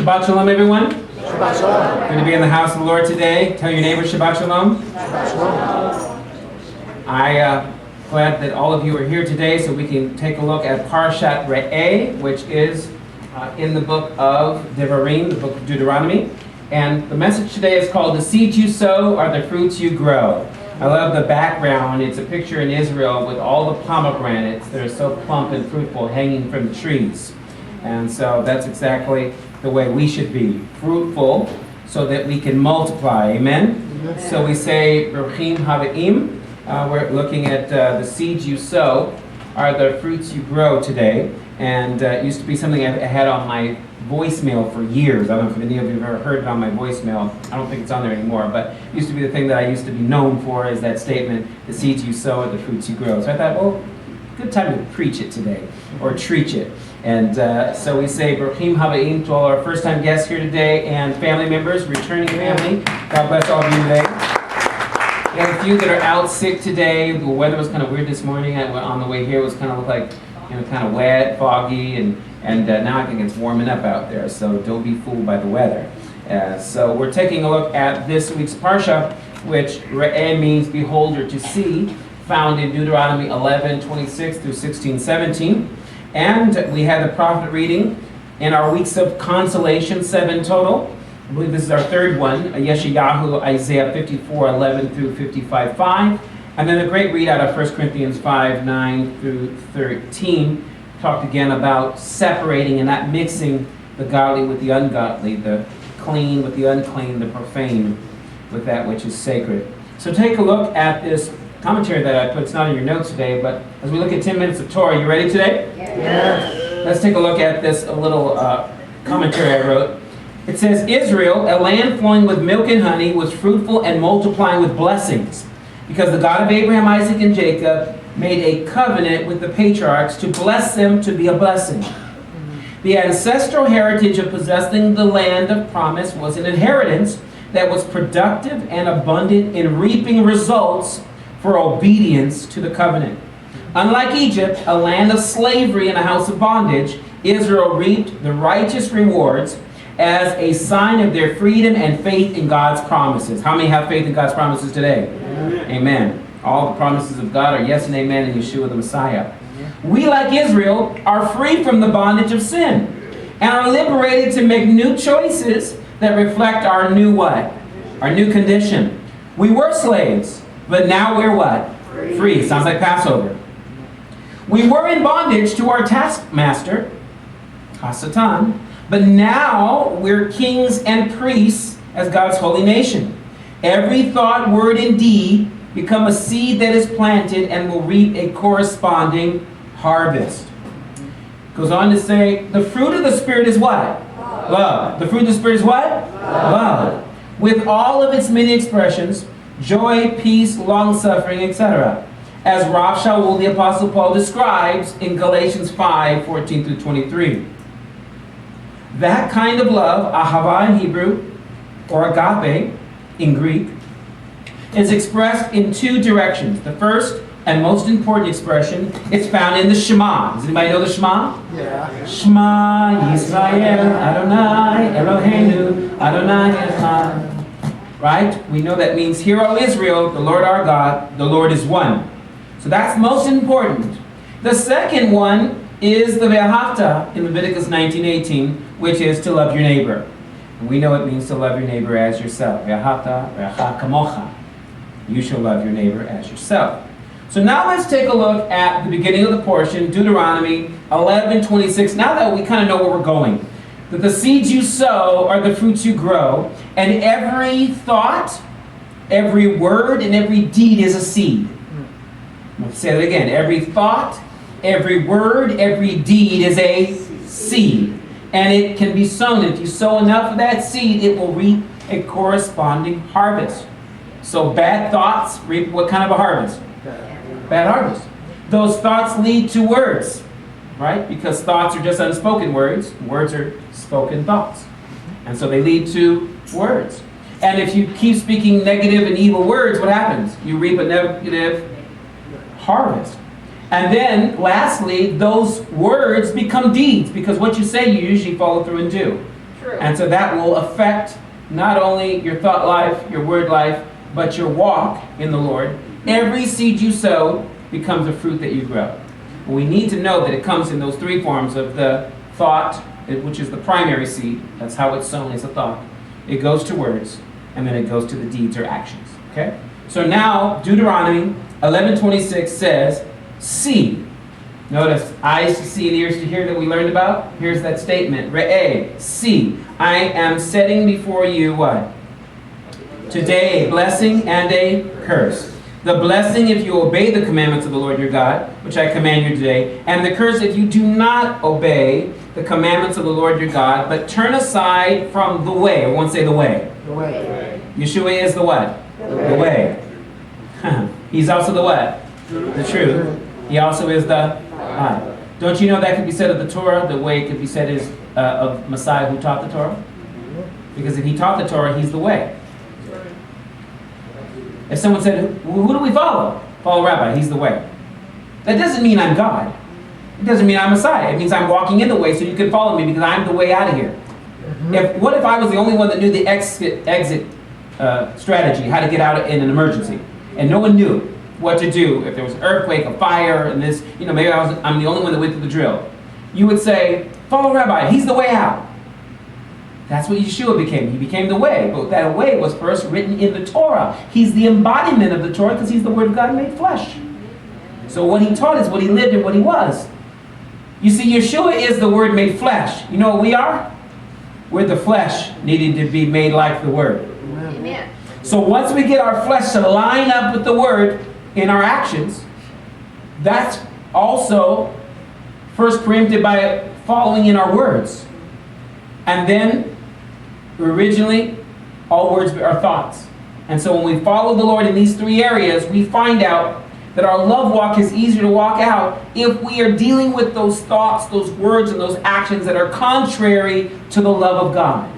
Shabbat Shalom, everyone. Shabbat Shalom. Good to be in the house of the Lord today. Tell your neighbor Shabbat Shalom. Shabbat Shalom. I'm glad that all of you are here today so we can take a look at Parashat Rabbi, which is in the book of Devarim, the book of Deuteronomy. And the message today is called "The seeds you sow are the fruits you grow." I love the background. It's a picture in Israel with all the pomegranates that are so plump and fruitful hanging from the trees. And so that's exactly the way we should be, fruitful so that we can multiply. Amen? Amen. So we say, Baruchim Hava'im. We're looking at the seeds you sow are the fruits you grow today. And it used to be something I had on my voicemail for years. I don't know if any of you have ever heard it on my voicemail. I don't think it's on there anymore, but it used to be the thing that I used to be known for, is that statement, the seeds you sow are the fruits you grow. So I thought, well, good time to preach it today, or treat it. And so we say, Baruchim Hava'im to all our first-time guests here today, and family members, returning family. God bless all of you today. We have a few that are out sick today. The weather was kind of weird this morning. On the way here, it was kind of looked like, kind of wet, foggy, and now I think it's warming up out there, so don't be fooled by the weather. So we're taking a look at this week's Parsha, which Re'eh means behold or to see, found in Deuteronomy 11:26 through 16:17. And we had the prophet reading in our weeks of consolation, 7 total. I believe this is our third one, Yeshayahu, Isaiah 54:11 through 55:5. And then a great read out of 1 Corinthians 5:9 through 13. Talked again about separating and not mixing the godly with the ungodly, the clean with the unclean, the profane with that which is sacred. So take a look at this commentary that I put. It's not in your notes today, but as we look at 10 minutes of Torah, you ready today? Yes. Let's take a look at this little commentary I wrote. It says, Israel, a land flowing with milk and honey, was fruitful and multiplying with blessings, because the God of Abraham, Isaac, and Jacob made a covenant with the patriarchs to bless them to be a blessing. The ancestral heritage of possessing the land of promise was an inheritance that was productive and abundant in reaping results for obedience to the covenant. Unlike Egypt, a land of slavery and a house of bondage, Israel reaped the righteous rewards as a sign of their freedom and faith in God's promises. How many have faith in God's promises today? Amen. Amen. All the promises of God are yes and amen in Yeshua the Messiah. We, like Israel, are free from the bondage of sin and are liberated to make new choices that reflect our new what? Our new condition. We were slaves, but now we're what? Free. Sounds like Passover. We were in bondage to our taskmaster, Hasatan, but now we're kings and priests as God's holy nation. Every thought, word, and deed become a seed that is planted and will reap a corresponding harvest. Goes on to say, the fruit of the Spirit is what? Love. The fruit of the Spirit is what? Love. With all of its many expressions, joy, peace, long-suffering, etc. As Rav Shaul, the Apostle Paul, describes in Galatians 5:14 through 23. That kind of love, ahava in Hebrew, or agape in Greek, is expressed in two directions. The first and most important expression is found in the Shema. Does anybody know the Shema? Yeah. Shema Yisrael Adonai Eloheinu Adonai Echad. Right? We know that means, Hear, O Israel, the Lord our God, the Lord is one. So that's most important. The second one is the Ve'ahavta in Leviticus 19:18, which is to love your neighbor. And we know it means to love your neighbor as yourself. Ve'ahavta ve'acha kamocha. You shall love your neighbor as yourself. So now let's take a look at the beginning of the portion, Deuteronomy 11:26. Now that we kind of know where we're going, that the seeds you sow are the fruits you grow, and every thought, every word, and every deed is a seed. Let's say that again. Every thought, every word, every deed is a seed. And it can be sown. If you sow enough of that seed, it will reap a corresponding harvest. So bad thoughts reap what kind of a harvest? Bad harvest. Those thoughts lead to words, right? Because thoughts are just unspoken words. Words are spoken thoughts. And so they lead to words. And if you keep speaking negative and evil words, what happens? You reap a negative harvest. And then, lastly, those words become deeds, because what you say you usually follow through and do. And so that will affect not only your thought life, your word life, but your walk in the Lord. Every seed you sow becomes a fruit that you grow. And we need to know that it comes in those three forms of the thought, which is the primary seed. That's how it's sown, is a thought. It goes to words, and then it goes to the deeds or actions. Okay? So now, Deuteronomy 11:26 says, see. Notice, eyes to see and ears to hear that we learned about. Here's that statement. Re'eh, see. I am setting before you what? Today a blessing and a curse. The blessing if you obey the commandments of the Lord your God, which I command you today. And the curse if you do not obey the commandments of the Lord your God, but turn aside from the way. Everyone say the way. The way. Yeshua is the what? The way. He's also the what? The truth. He also is the eye. Don't you know that could be said of the Torah? The way it could be said is of Messiah who taught the Torah? Because if he taught the Torah, he's the way. If someone said, who do we follow? Follow Rabbi, he's the way. That doesn't mean I'm God. It doesn't mean I'm Messiah. It means I'm walking in the way so you can follow me because I'm the way out of here. What if I was the only one that knew the exit strategy, how to get out in an emergency, and no one knew what to do if there was an earthquake, a fire, and this, maybe I'm the only one that went through the drill. You would say, follow Rabbi, he's the way out. That's what Yeshua became. He became the way. But that way was first written in the Torah. He's the embodiment of the Torah because he's the Word of God made flesh. So what he taught is what he lived and what he was. You see, Yeshua is the Word made flesh. You know what we are? We're the flesh needing to be made like the Word. Amen. So once we get our flesh to line up with the Word in our actions, that's also first preempted by following in our words. And then, originally, all words are thoughts. And so when we follow the Lord in these three areas, we find out that our love walk is easier to walk out if we are dealing with those thoughts, those words, and those actions that are contrary to the love of God.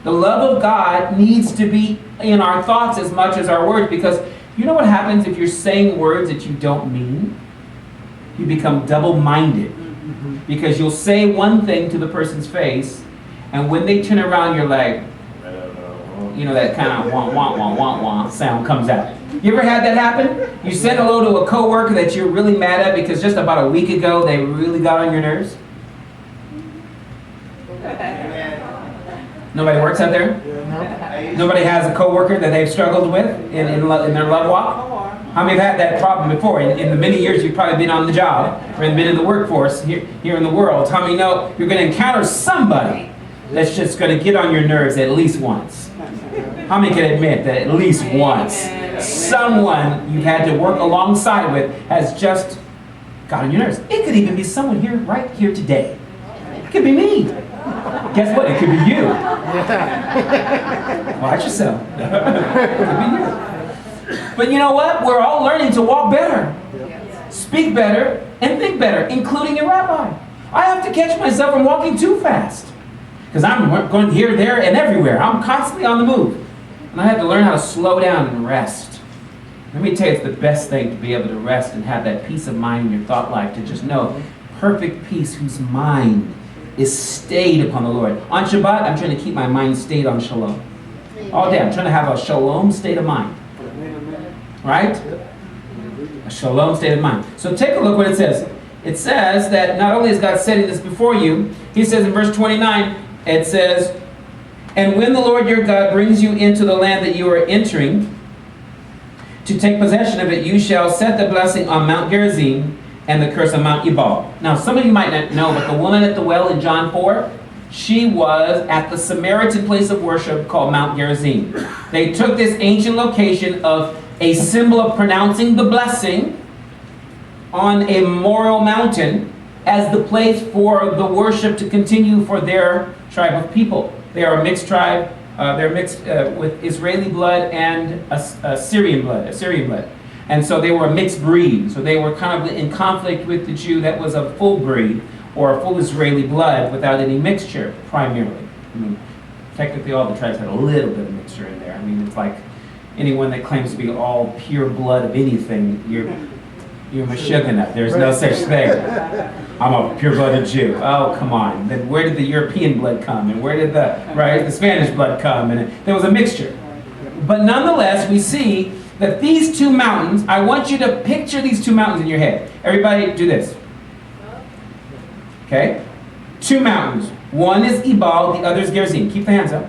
The love of God needs to be in our thoughts as much as our words, because you know what happens if you're saying words that you don't mean? You become double-minded. Because you'll say one thing to the person's face, and when they turn around, you're like, that kind of wah sound comes out. You ever had that happen? You said hello to a coworker that you're really mad at because just about a week ago they really got on your nerves? Nobody works out there? Nobody has a coworker that they've struggled with in their love walk? How many have had that problem before? In the many years you've probably been on the job or been in the workforce here in the world, how many know you're going to encounter somebody that's just going to get on your nerves at least once? How many can admit that at least once someone you've had to work alongside with has just got on your nerves? It could even be someone here, right here today. It could be me. Guess what? It could be you. Watch yourself. It could be you. But you know what? We're all learning to walk better, speak better, and think better, including your rabbi. I have to catch myself from walking too fast because I'm going here, there, and everywhere. I'm constantly on the move. And I have to learn how to slow down and rest. Let me tell you, it's the best thing to be able to rest and have that peace of mind in your thought life, to just know perfect peace whose mind is stayed upon the Lord. On Shabbat, I'm trying to keep my mind stayed on shalom. All day, I'm trying to have a shalom state of mind. Right? A shalom state of mind. So take a look what it says. It says that not only is God setting this before you, he says in verse 29, it says, and when the Lord your God brings you into the land that you are entering, to take possession of it, you shall set the blessing on Mount Gerizim and the curse on Mount Ebal. Now, some of you might not know, but the woman at the well in John 4, she was at the Samaritan place of worship called Mount Gerizim. They took this ancient location of a symbol of pronouncing the blessing on a memorial mountain as the place for the worship to continue for their tribe of people. They are a mixed tribe. They're mixed with Israeli blood and Assyrian blood. And so they were a mixed breed. So they were kind of in conflict with the Jew that was a full breed or a full Israeli blood without any mixture, primarily. I mean, technically all the tribes had a little bit of mixture in there. I mean, it's like anyone that claims to be all pure blood of anything, you're You're Meshuggah. There's no such thing. I'm a pure-blooded Jew. Oh, come on. Then where did the European blood come? And where did the Spanish blood come? And there was a mixture. But nonetheless, we see that these two mountains, I want you to picture these two mountains in your head. Everybody do this. Okay? Two mountains. One is Ebal, the other is Gerizim. Keep the hands up.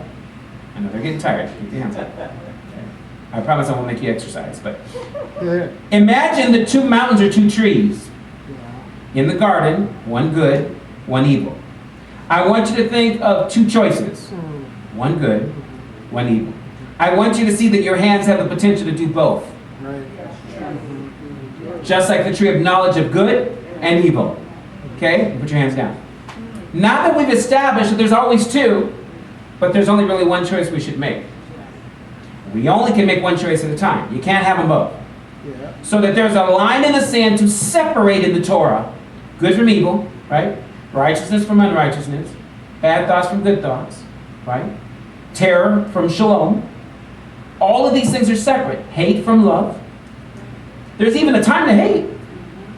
I know they're getting tired. Keep the hands up. Okay. I promise I won't make you exercise, but imagine the two mountains are two trees. In the garden, one good, one evil. I want you to think of two choices. One good, one evil. I want you to see that your hands have the potential to do both. Just like the tree of knowledge of good and evil. Okay? Put your hands down. Now that we've established that there's always two, but there's only really one choice we should make. We only can make one choice at a time. You can't have them both. So that there's a line in the sand to separate in the Torah good from evil, right? Righteousness from unrighteousness. Bad thoughts from good thoughts, right? Terror from shalom. All of these things are separate. Hate from love. There's even a time to hate.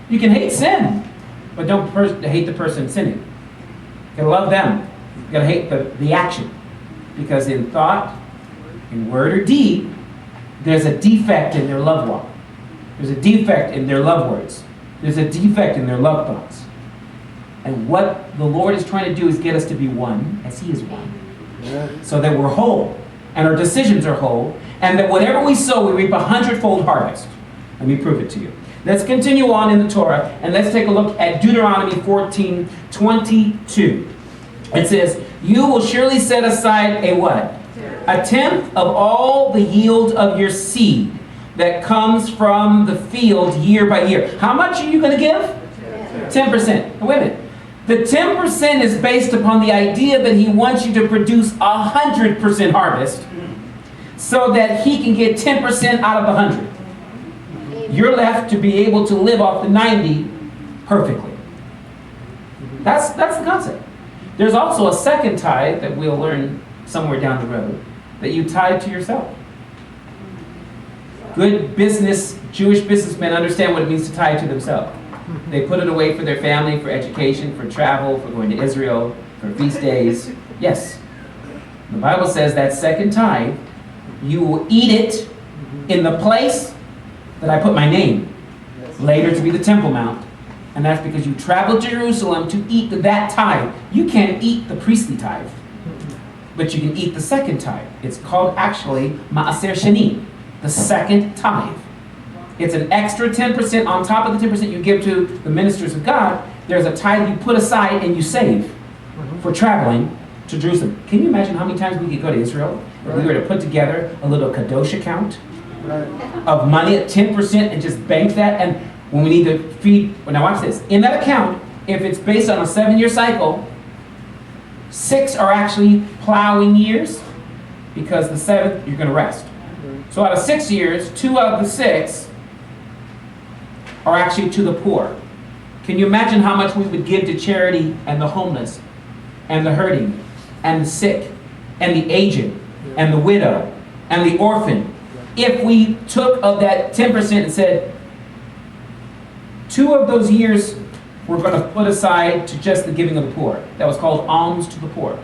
You can hate sin, but don't hate the person sinning. You gotta love them. You gotta hate the action. Because in thought, in word or deed, there's a defect in their love walk. There's a defect in their love words. There's a defect in their love thoughts. And what the Lord is trying to do is get us to be one as He is one. So that we're whole, and our decisions are whole, and that whatever we sow, we reap 100-fold harvest. Let me prove it to you. Let's continue on in the Torah, and let's take a look at Deuteronomy 14:22. It says, "You will surely set aside a what? A tenth of all the yield of your seed that comes from the field year by year." How much are you going to give? 10%. Wait a minute. The 10% is based upon the idea that He wants you to produce 100% harvest so that He can get 10% out of the 100. You're left to be able to live off the 90 perfectly. That's the concept. There's also a second tithe that we'll learn somewhere down the road that you tithe to yourself. Good Jewish businessmen understand what it means to tithe to themselves. They put it away for their family, for education, for travel, for going to Israel, for feast days. Yes. The Bible says that second tithe, you will eat it in the place that I put my name, later to be the Temple Mount. And that's because you traveled to Jerusalem to eat that tithe. You can't eat the priestly tithe, but you can eat the second tithe. It's called actually Ma'aser Sheni, the second tithe. It's an extra 10% on top of the 10% you give to the ministers of God. There's a tithe you put aside and you save for traveling to Jerusalem. Can you imagine how many times we could go to Israel if we were to put together a little Kadosh account of money at 10% and just bank that? And when we need to feed, well, now watch this. In that account, if it's based on a 7-year cycle, 6 are actually plowing years, because the 7th you're going to rest. So out of 6 years, 2 of the 6 are actually to the poor. Can you imagine how much we would give to charity and the homeless and the hurting and the sick and the aged and the widow and the orphan if we took of that 10% and said 2 of those years we're going to put aside to just the giving of the poor? That was called alms to the poor.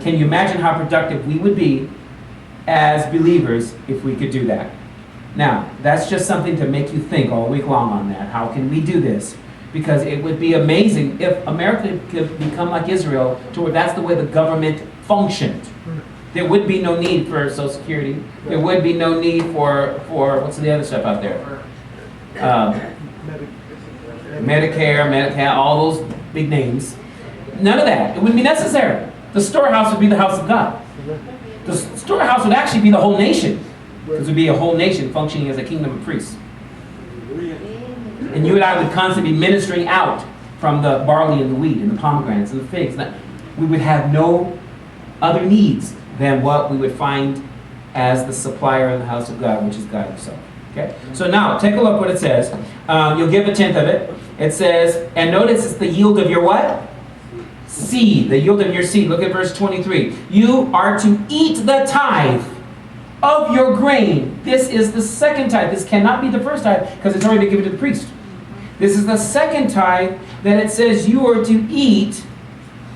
Can you imagine how productive we would be as believers if we could do that? Now, that's just something to make you think all week long on that. How can we do this? Because it would be amazing if America could become like Israel, to where that's the way the government functioned. There would be no need for Social Security. There would be no need for what's the other stuff out there? Medicare, Medicaid, all those big names. None of that. It wouldn't be necessary. The storehouse would be the house of God. The storehouse would actually be the whole nation. Because it would be a whole nation functioning as a kingdom of priests. And you and I would constantly be ministering out from the barley and the wheat and the pomegranates and the figs. We would have no other needs than what we would find as the supplier in the house of God, which is God Himself. Okay? So now, take a look what it says. You'll give a tenth of it. It says, and notice it's the yield of your what? Seed. The yield of your seed. Look at verse 23. You are to eat the tithe of your grain. This is the second tithe. This cannot be the first tithe because it's already been given to the priest. This is the second tithe that it says you are to eat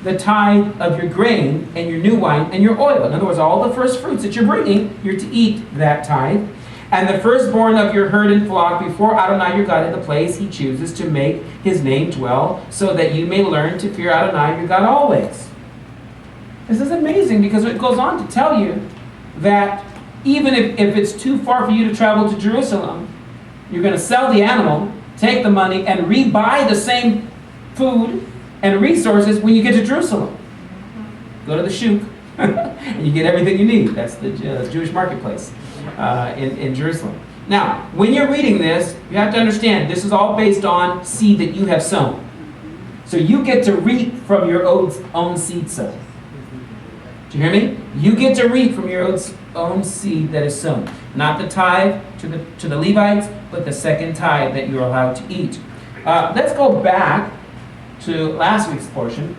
the tithe of your grain and your new wine and your oil. In other words, all the first fruits that you're bringing, you're to eat that tithe. And the firstborn of your herd and flock before Adonai your God in the place he chooses to make his name dwell, so that you may learn to fear Adonai your God always. This is amazing because it goes on to tell you that even if it's too far for you to travel to Jerusalem, you're going to sell the animal, take the money, and rebuy the same food and resources when you get to Jerusalem. Go to the shuk, and you get everything you need. That's the Jewish marketplace in Jerusalem. Now, when you're reading this, you have to understand this is all based on seed that you have sown. So you get to reap from your own seed sown. Do you hear me? You get to reap from your own seed that is sown. Not the tithe to the Levites, but the second tithe that you're allowed to eat. Let's go back to last week's portion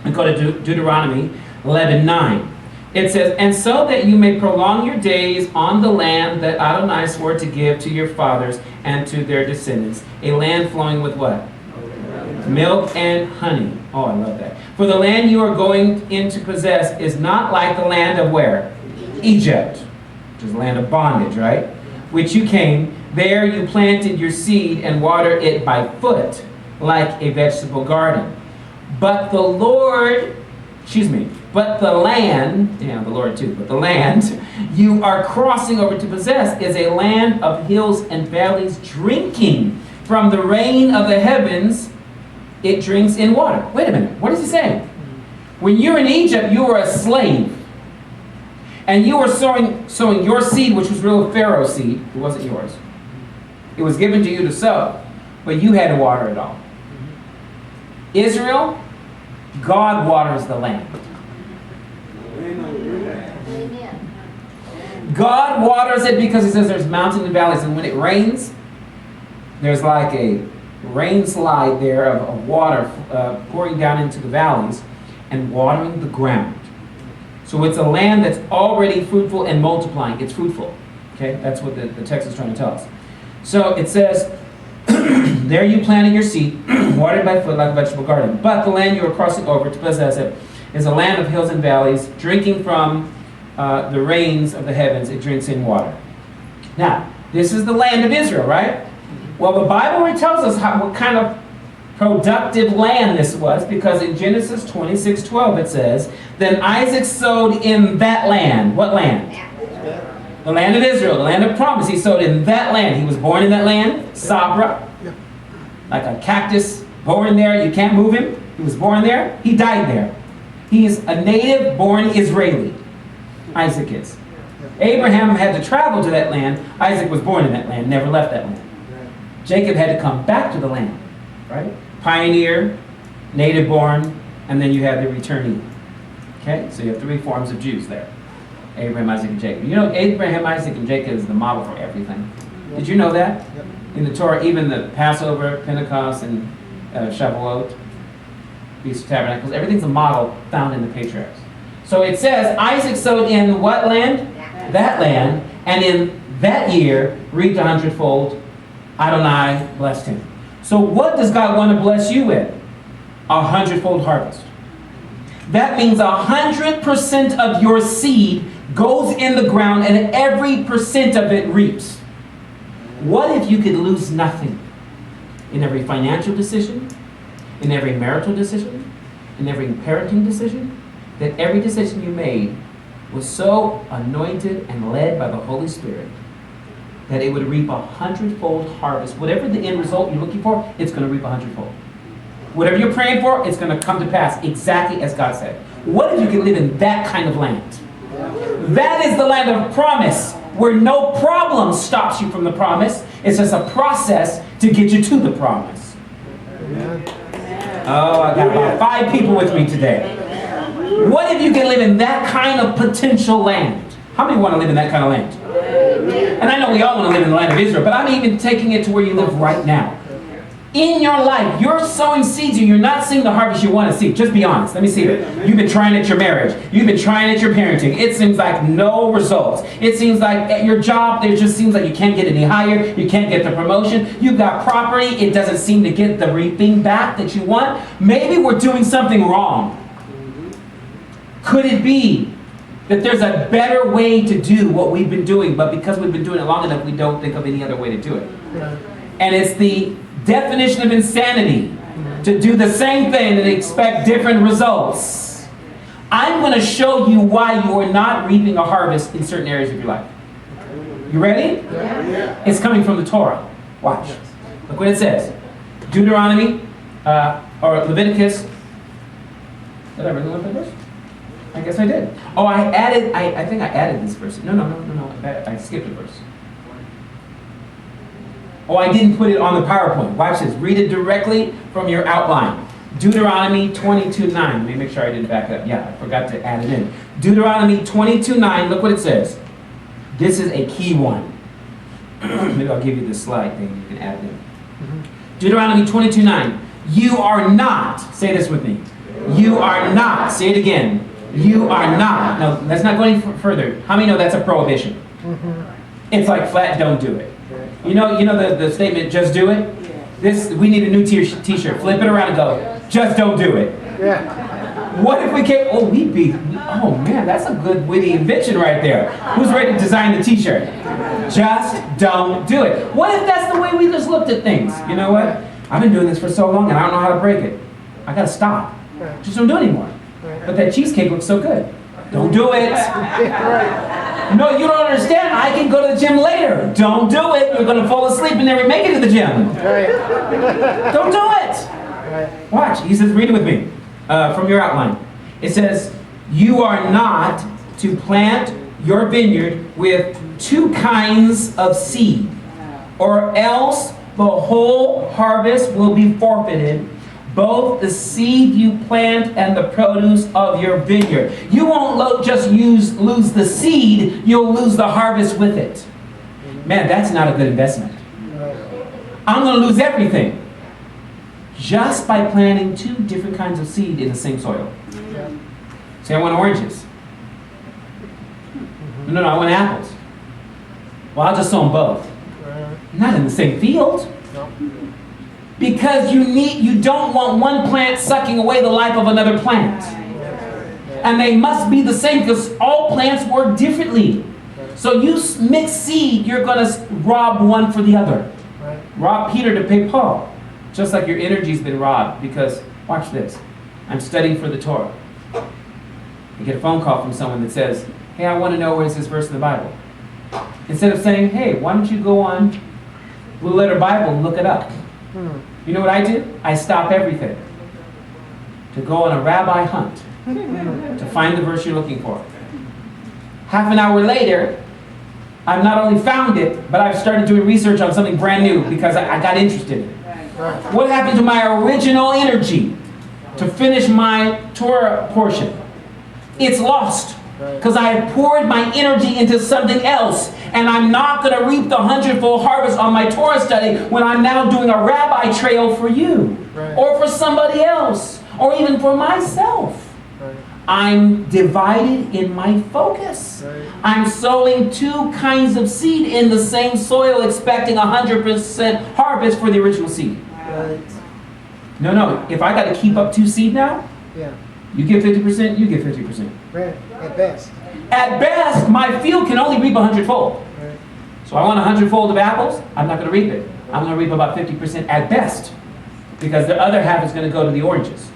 and go to Deuteronomy 11:9. It says, and so that you may prolong your days on the land that Adonai swore to give to your fathers and to their descendants, a land flowing with what? Milk and honey. Oh, I love that. For the land you are going in to possess is not like the land of where? Egypt, which is the land of bondage, right? Which you came. There you planted your seed and watered it by foot like a vegetable garden. But the land you are crossing over to possess is a land of hills and valleys, drinking from the rain of the heavens. It drinks in water. Wait a minute. What is he saying? When you're in Egypt, you were a slave. And you were sowing your seed, which was real Pharaoh's seed. It wasn't yours. It was given to you to sow. But you had to water it all. Israel, God waters the land. God waters it because he says there's mountains and valleys, and when it rains, there's like a rain slide there of water pouring down into the valleys and watering the ground. So it's a land that's already fruitful and multiplying. It's fruitful. Okay, that's what the text is trying to tell us. So it says, there you planted your seed, watered by foot like a vegetable garden. But the land you are crossing over to possess it is a land of hills and valleys, drinking from the rains of the heavens. It drinks in water. Now, this is the land of Israel, right? Well, the Bible tells us what kind of productive land this was, because in Genesis 26:12 it says, then Isaac sowed in that land. What land? The land of Israel, the land of promise. He sowed in that land. He was born in that land, Sabra, like a cactus, born there. You can't move him. He was born there. He died there. He is a native-born Israeli. Isaac is. Abraham had to travel to that land. Isaac was born in that land, never left that land. Jacob had to come back to the land, right? Pioneer, native-born, and then you have the returnee. Okay, so you have three forms of Jews there. Abraham, Isaac, and Jacob. You know, Abraham, Isaac, and Jacob is the model for everything. Did you know that? In the Torah, even the Passover, Pentecost, and Shavuot, Feast of Tabernacles, everything's a model found in the patriarchs. So it says, Isaac sowed in what land? That land. And in that year, reaped 100-fold. Adonai blessed him. So what does God want to bless you with? 100-fold harvest. That means 100% of your seed goes in the ground and every percent of it reaps. What if you could lose nothing in every financial decision, in every marital decision, in every parenting decision, that every decision you made was so anointed and led by the Holy Spirit that it would reap 100-fold harvest. Whatever the end result you're looking for, it's going to reap 100-fold. Whatever you're praying for, it's going to come to pass exactly as God said. What if you could live in that kind of land? That is the land of promise, where no problem stops you from the promise. It's just a process to get you to the promise. Oh, I got about 5 people with me today. What if you can live in that kind of potential land? How many want to live in that kind of land? And I know we all want to live in the land of Israel, but I'm even taking it to where you live right now. In your life, you're sowing seeds and you're not seeing the harvest you want to see. Just be honest. Let me see it. You've been trying at your marriage. You've been trying at your parenting. It seems like no results. It seems like at your job, there just seems like you can't get any higher. You can't get the promotion. You've got property. It doesn't seem to get the reaping back that you want. Maybe we're doing something wrong. Could it be that there's a better way to do what we've been doing, but because we've been doing it long enough, we don't think of any other way to do it? And it's the definition of insanity to do the same thing and expect different results. I'm going to show you why you are not reaping a harvest in certain areas of your life. You ready? Yeah. It's coming from the Torah. Watch. Look what it says. Deuteronomy, or Leviticus. Did I really look at this? I guess I did. Oh, I think I added this verse. No. I skipped a verse. Oh, I didn't put it on the PowerPoint. Watch this. Read it directly from your outline. Deuteronomy 22:9. Let me make sure I didn't back it up. Yeah, I forgot to add it in. Deuteronomy 22:9. Look what it says. This is a key one. Maybe I'll give you this slide thing. You can add it in. Deuteronomy 22:9. You are not. Say this with me. You are not. Say it again. You are not. No, let's not go any further. How many know that's a prohibition? It's like flat, don't do it. You know the statement, just do it? This, we need a new t-shirt. Flip it around and go, just don't do it. Yeah. What if we came, oh man, that's a good witty invention right there. Who's ready to design the t-shirt? Just don't do it. What if that's the way we just looked at things? You know what? I've been doing this for so long and I don't know how to break it. I gotta stop. Just don't do it anymore. But that cheesecake looks so good. Don't do it. No, you don't understand. I can go to the gym later. Don't do it. You're going to fall asleep and never make it to the gym. Don't do it. Watch. He says, read it with me from your outline. It says, you are not to plant your vineyard with two kinds of seed, or else the whole harvest will be forfeited, both the seed you plant and the produce of your vineyard. You won't just lose the seed, you'll lose the harvest with it. Man, that's not a good investment. I'm going to lose everything just by planting two different kinds of seed in the same soil. Say, I want oranges. No, I want apples. Well, I'll just sow them both. Not in the same field. Because you don't want one plant sucking away the life of another plant. And they must be the same because all plants work differently. So you mix seed, you're going to rob one for the other. Rob Peter to pay Paul. Just like your energy's been robbed because, watch this, I'm studying for the Torah. You get a phone call from someone that says, hey, I want to know where's this verse in the Bible. Instead of saying, hey, why don't you go on Blue Letter Bible and look it up. You know what I do? I stop everything to go on a rabbi hunt to find the verse you're looking for. Half an hour later, I've not only found it, but I've started doing research on something brand new because I got interested in it. What happened to my original energy to finish my Torah portion? It's lost because I have poured my energy into something else, and I'm not going to reap the 100-fold harvest on my Torah study when I'm now doing a rabbi trail for you, or for somebody else, or even for myself. I'm divided in my focus. I'm sowing two kinds of seed in the same soil, expecting 100% harvest for the original seed. No. If I got to keep up two seed now, you get 50%, you get 50%. At best. At best, my field can only reap 100-fold. So I want 100-fold of apples, I'm not going to reap it. I'm going to reap about 50% at best, because the other half is going to go to the oranges.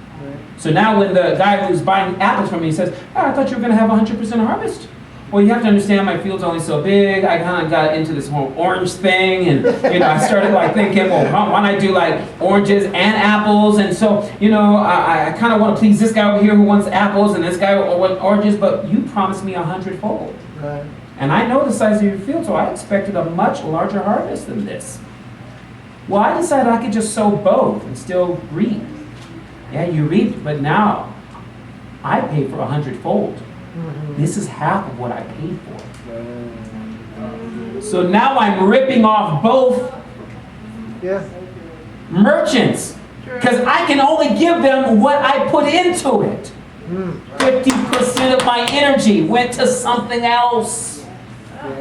So now when the guy who's buying apples from me says, I thought you were going to have 100% harvest. Well, you have to understand my field's only so big. I kind of got into this whole orange thing, and I started thinking, well, why don't I do oranges and apples? And so, I kind of want to please this guy over here who wants apples, and this guy who wants oranges, but you promised me 100-fold. Right. And I know the size of your field, so I expected a much larger harvest than this. Well, I decided I could just sow both and still reap. Yeah, you reaped, but now I pay for 100-fold. This is half of what I paid for. So now I'm ripping off both. Merchants, because I can only give them what I put into it. 50% of my energy went to something else.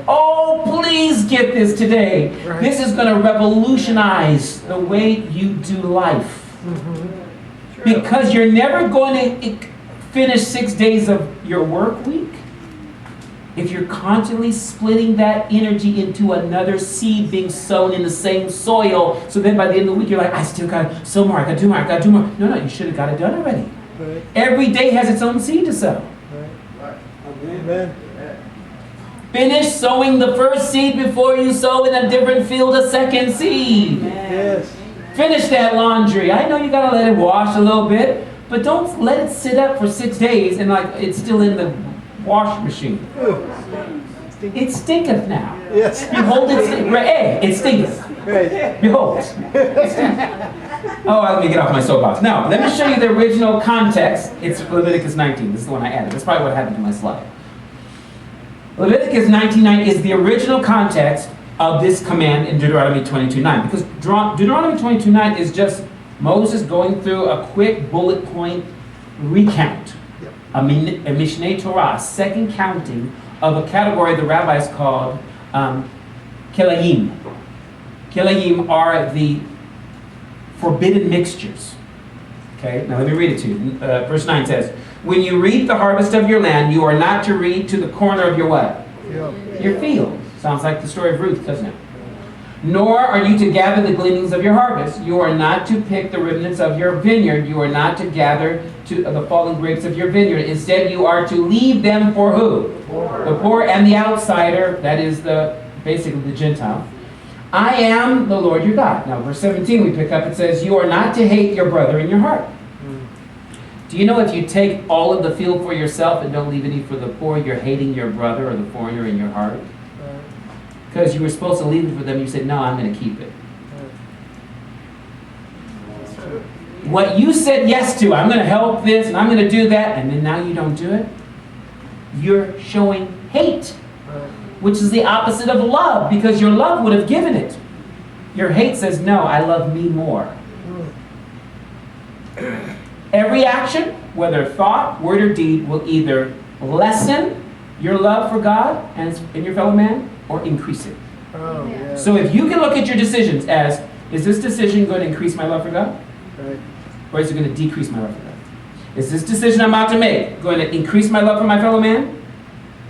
Oh, please get this today. This is going to revolutionize the way you do life. Because you're never going to finish 6 days of your work week if you're constantly splitting that energy into another seed being sown in the same soil. So then by the end of the week, you're like, I still got to sow more, I got to do more, I got to do more. No, you should have got it done already. Right. Every day has its own seed to sow. Right. Amen. Finish sowing the first seed before you sow in a different field a second seed. Yes. Finish that laundry. I know you got to let it wash a little bit, but don't let it sit up for 6 days and like it's still in the wash machine. It stinketh now. Yes. Behold, it stinketh. Right. Behold. Oh, let me get off my soapbox. Now, let me show you the original context. It's Leviticus 19. This is the one I added. That's probably what happened to my slide. Leviticus 19:9 is the original context of this command in Deuteronomy 22:9. Because Deuteronomy 22:9 is just Moses going through a quick bullet point recount. A Mishneh Torah, a second counting of a category the rabbis called Kilayim. Kilayim are the forbidden mixtures. Okay, now let me read it to you. Verse 9 says, when you reap the harvest of your land, you are not to reap to the corner of your what? Your field. Sounds like the story of Ruth, doesn't it? Nor are you to gather the gleanings of your harvest. You are not to pick the remnants of your vineyard. You are not to gather the fallen grapes of your vineyard. Instead, you are to leave them for who? The poor and the outsider. That is basically the Gentile. I am the Lord your God. Now, verse 17 we pick up. It says, you are not to hate your brother in your heart. Do you know if you take all of the field for yourself and don't leave any for the poor, you're hating your brother or the foreigner in your heart? Because you were supposed to leave it for them, you said, no, I'm going to keep it. What you said yes to, I'm going to help this and I'm going to do that, and then now you don't do it, you're showing hate, which is the opposite of love, because your love would have given it. Your hate says, no, I love me more. Every action, whether thought, word, or deed, will either lessen your love for God and your fellow man, or increase it. Oh, yeah. So if you can look at your decisions as, is this decision going to increase my love for God? Right. Or is it going to decrease my love for God? Is this decision I'm about to make going to increase my love for my fellow man?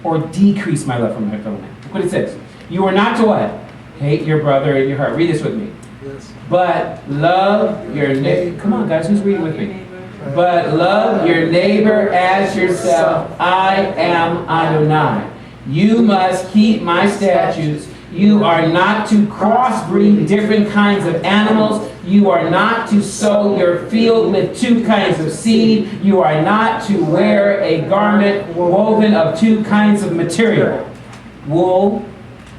Or decrease my love for my fellow man? Look what it says. You are not to what? Hate your brother in your heart. Read this with me. Yes. But love your neighbor. Come on, guys, who's reading with me? But love your neighbor as yourself. I am Adonai. You must keep my statutes. You are not to crossbreed different kinds of animals. You are not to sow your field with two kinds of seed. You are not to wear a garment woven of two kinds of material. Wool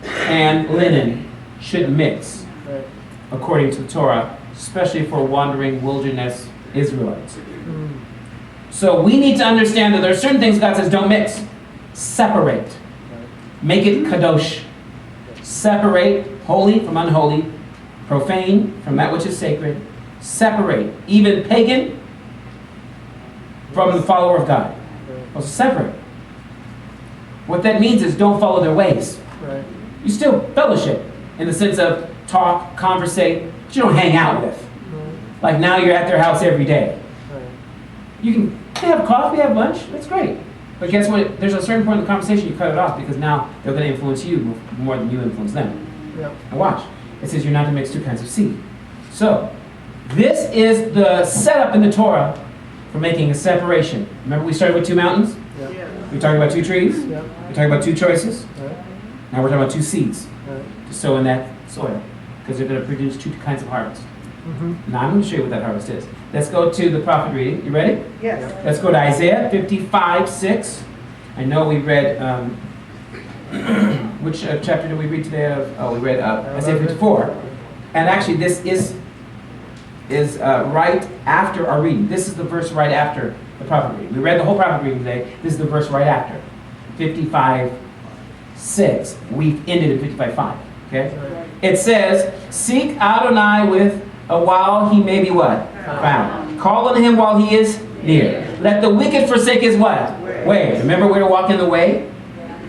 and linen should mix, according to the Torah, especially for wandering wilderness Israelites. So we need to understand that there are certain things God says don't mix. Separate. Make it kadosh. Separate holy from unholy, profane from that which is sacred. Separate even pagan from the follower of God. Well, separate. What that means is don't follow their ways. Right. You still fellowship in the sense of talk, conversate, but you don't hang out with. Right. Like now you're at their house every day. Right. You can have coffee, have lunch, that's great. But guess what? There's a certain point in the conversation you cut it off because now they're going to influence you more than you influence them. Yep. And watch. It says you're not to mix two kinds of seed. So, this is the setup in the Torah for making a separation. Remember we started with two mountains? Yep. Yeah. We talked about two trees. Yep. We talked about two choices. Yep. Now we're talking about two seeds to sow in that soil because they're going to produce two kinds of harvest. Mm-hmm. Now I'm going to show you what that harvest is. Let's go to the prophet reading. You ready? Yes. Let's go to Isaiah 55:6. I know we read, which chapter did we read today? We read Isaiah 54. And actually this is right after our reading. This is the verse right after the prophet reading. We read the whole prophet reading today. This is the verse right after. 55:6. We ended at 55:5. Okay? It says, seek Adonai with while he may be what? Found. Call on him while he is near. Let the wicked forsake his what? Way. Remember we're to walk in the way?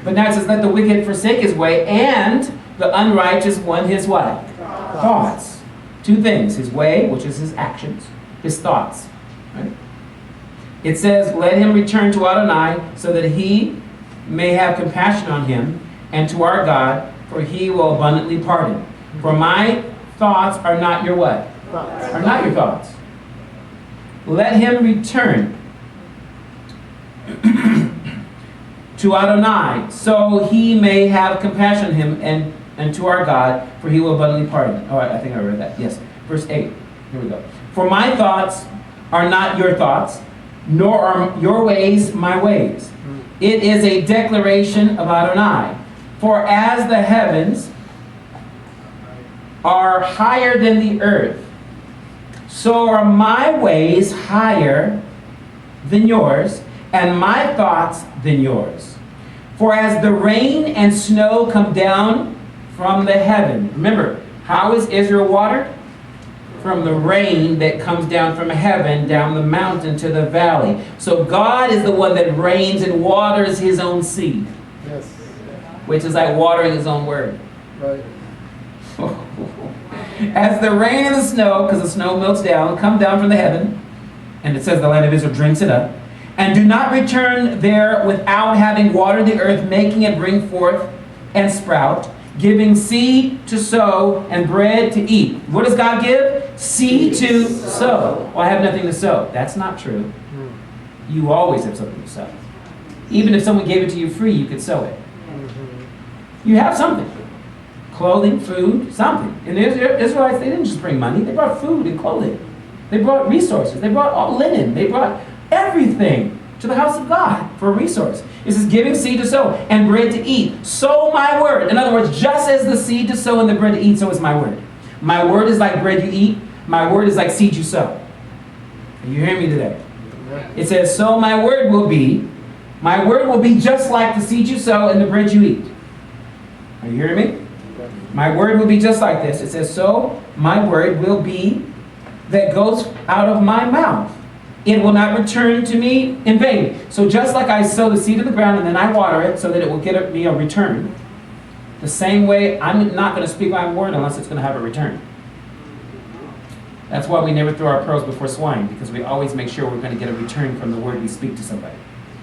But now it says, let the wicked forsake his way, and the unrighteous one his what? Thoughts. Two things. His way, which is his actions. His thoughts. Right? It says, let him return to Adonai, so that he may have compassion on him, and to our God, for he will abundantly pardon. For my thoughts are not your what? Are not your thoughts. Let him return to Adonai, so he may have compassion on him, and to our God, for he will abundantly pardon. All right, I think I read that. Yes. Verse 8. Here we go. For my thoughts are not your thoughts, nor are your ways my ways. It is a declaration of Adonai. For as the heavens are higher than the earth, so are my ways higher than yours, and my thoughts than yours. For as the rain and snow come down from the heaven. Remember, how is Israel watered? From the rain that comes down from heaven, down the mountain to the valley. So God is the one that rains and waters his own seed. Yes. Which is like watering his own word. Right. As the rain and the snow, because the snow melts down, come down from the heaven, and it says the land of Israel drinks it up, and do not return there without having watered the earth, making it bring forth and sprout, giving seed to sow and bread to eat. What does God give? Seed to sow. Well, I have nothing to sow. That's not true. You always have something to sow. Even if someone gave it to you free, you could sow it. You have something. Clothing, food, something. And the Israelites, they didn't just bring money. They brought food and clothing. They brought resources. They brought all linen. They brought everything to the house of God for a resource. It says, giving seed to sow and bread to eat. Sow my word. In other words, just as the seed to sow and the bread to eat, so is my word. My word is like bread you eat. My word is like seed you sow. Are you hearing me today? It says, so my word will be just like the seed you sow and the bread you eat. Are you hearing me? My word will be just like this. It says, so my word will be that goes out of my mouth. It will not return to me in vain. So just like I sow the seed in the ground and then I water it so that it will get me a return, the same way I'm not going to speak my word unless it's going to have a return. That's why we never throw our pearls before swine, because we always make sure we're going to get a return from the word we speak to somebody.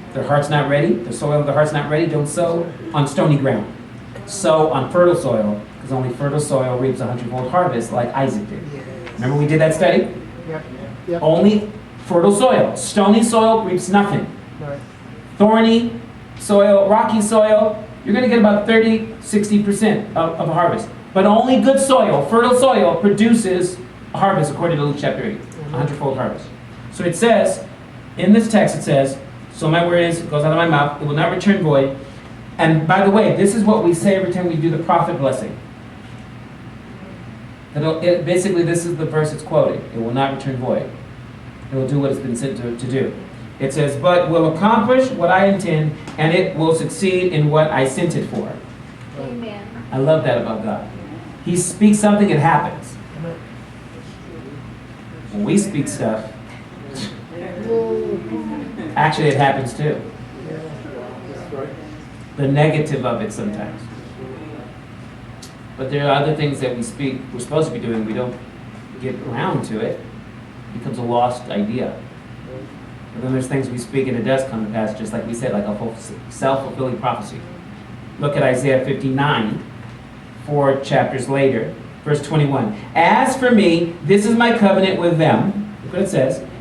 If their heart's not ready, the soil of their heart's not ready, don't sow on stony ground. Sow on fertile soil, because only fertile soil reaps a 100-fold harvest like Isaac did. Remember we did that study? Yep. Only fertile soil. Stony soil reaps nothing. Right. Thorny soil, rocky soil, you're going to get about 30-60% of a harvest. But only good soil, fertile soil, produces a harvest according to Luke chapter 8. A 100-fold harvest. So it says, in this text it says, so my word is, it goes out of my mouth, it will not return void. And by the way, this is what we say every time we do the prophet blessing. Basically, this is the verse it's quoting. It will not return void. It will do what it's been sent to do. It says, but will accomplish what I intend, and it will succeed in what I sent it for. Amen. I love that about God. He speaks something, it happens. When we speak stuff, actually it happens too. The negative of it sometimes. But there are other things that we speak, we're supposed to be doing, we don't get around to it. It becomes a lost idea. But then there's things we speak and it does come to pass, just like we said, like a self-fulfilling prophecy. Look at Isaiah 59, 4 chapters later, verse 21. As for me, this is my covenant with them. Look what it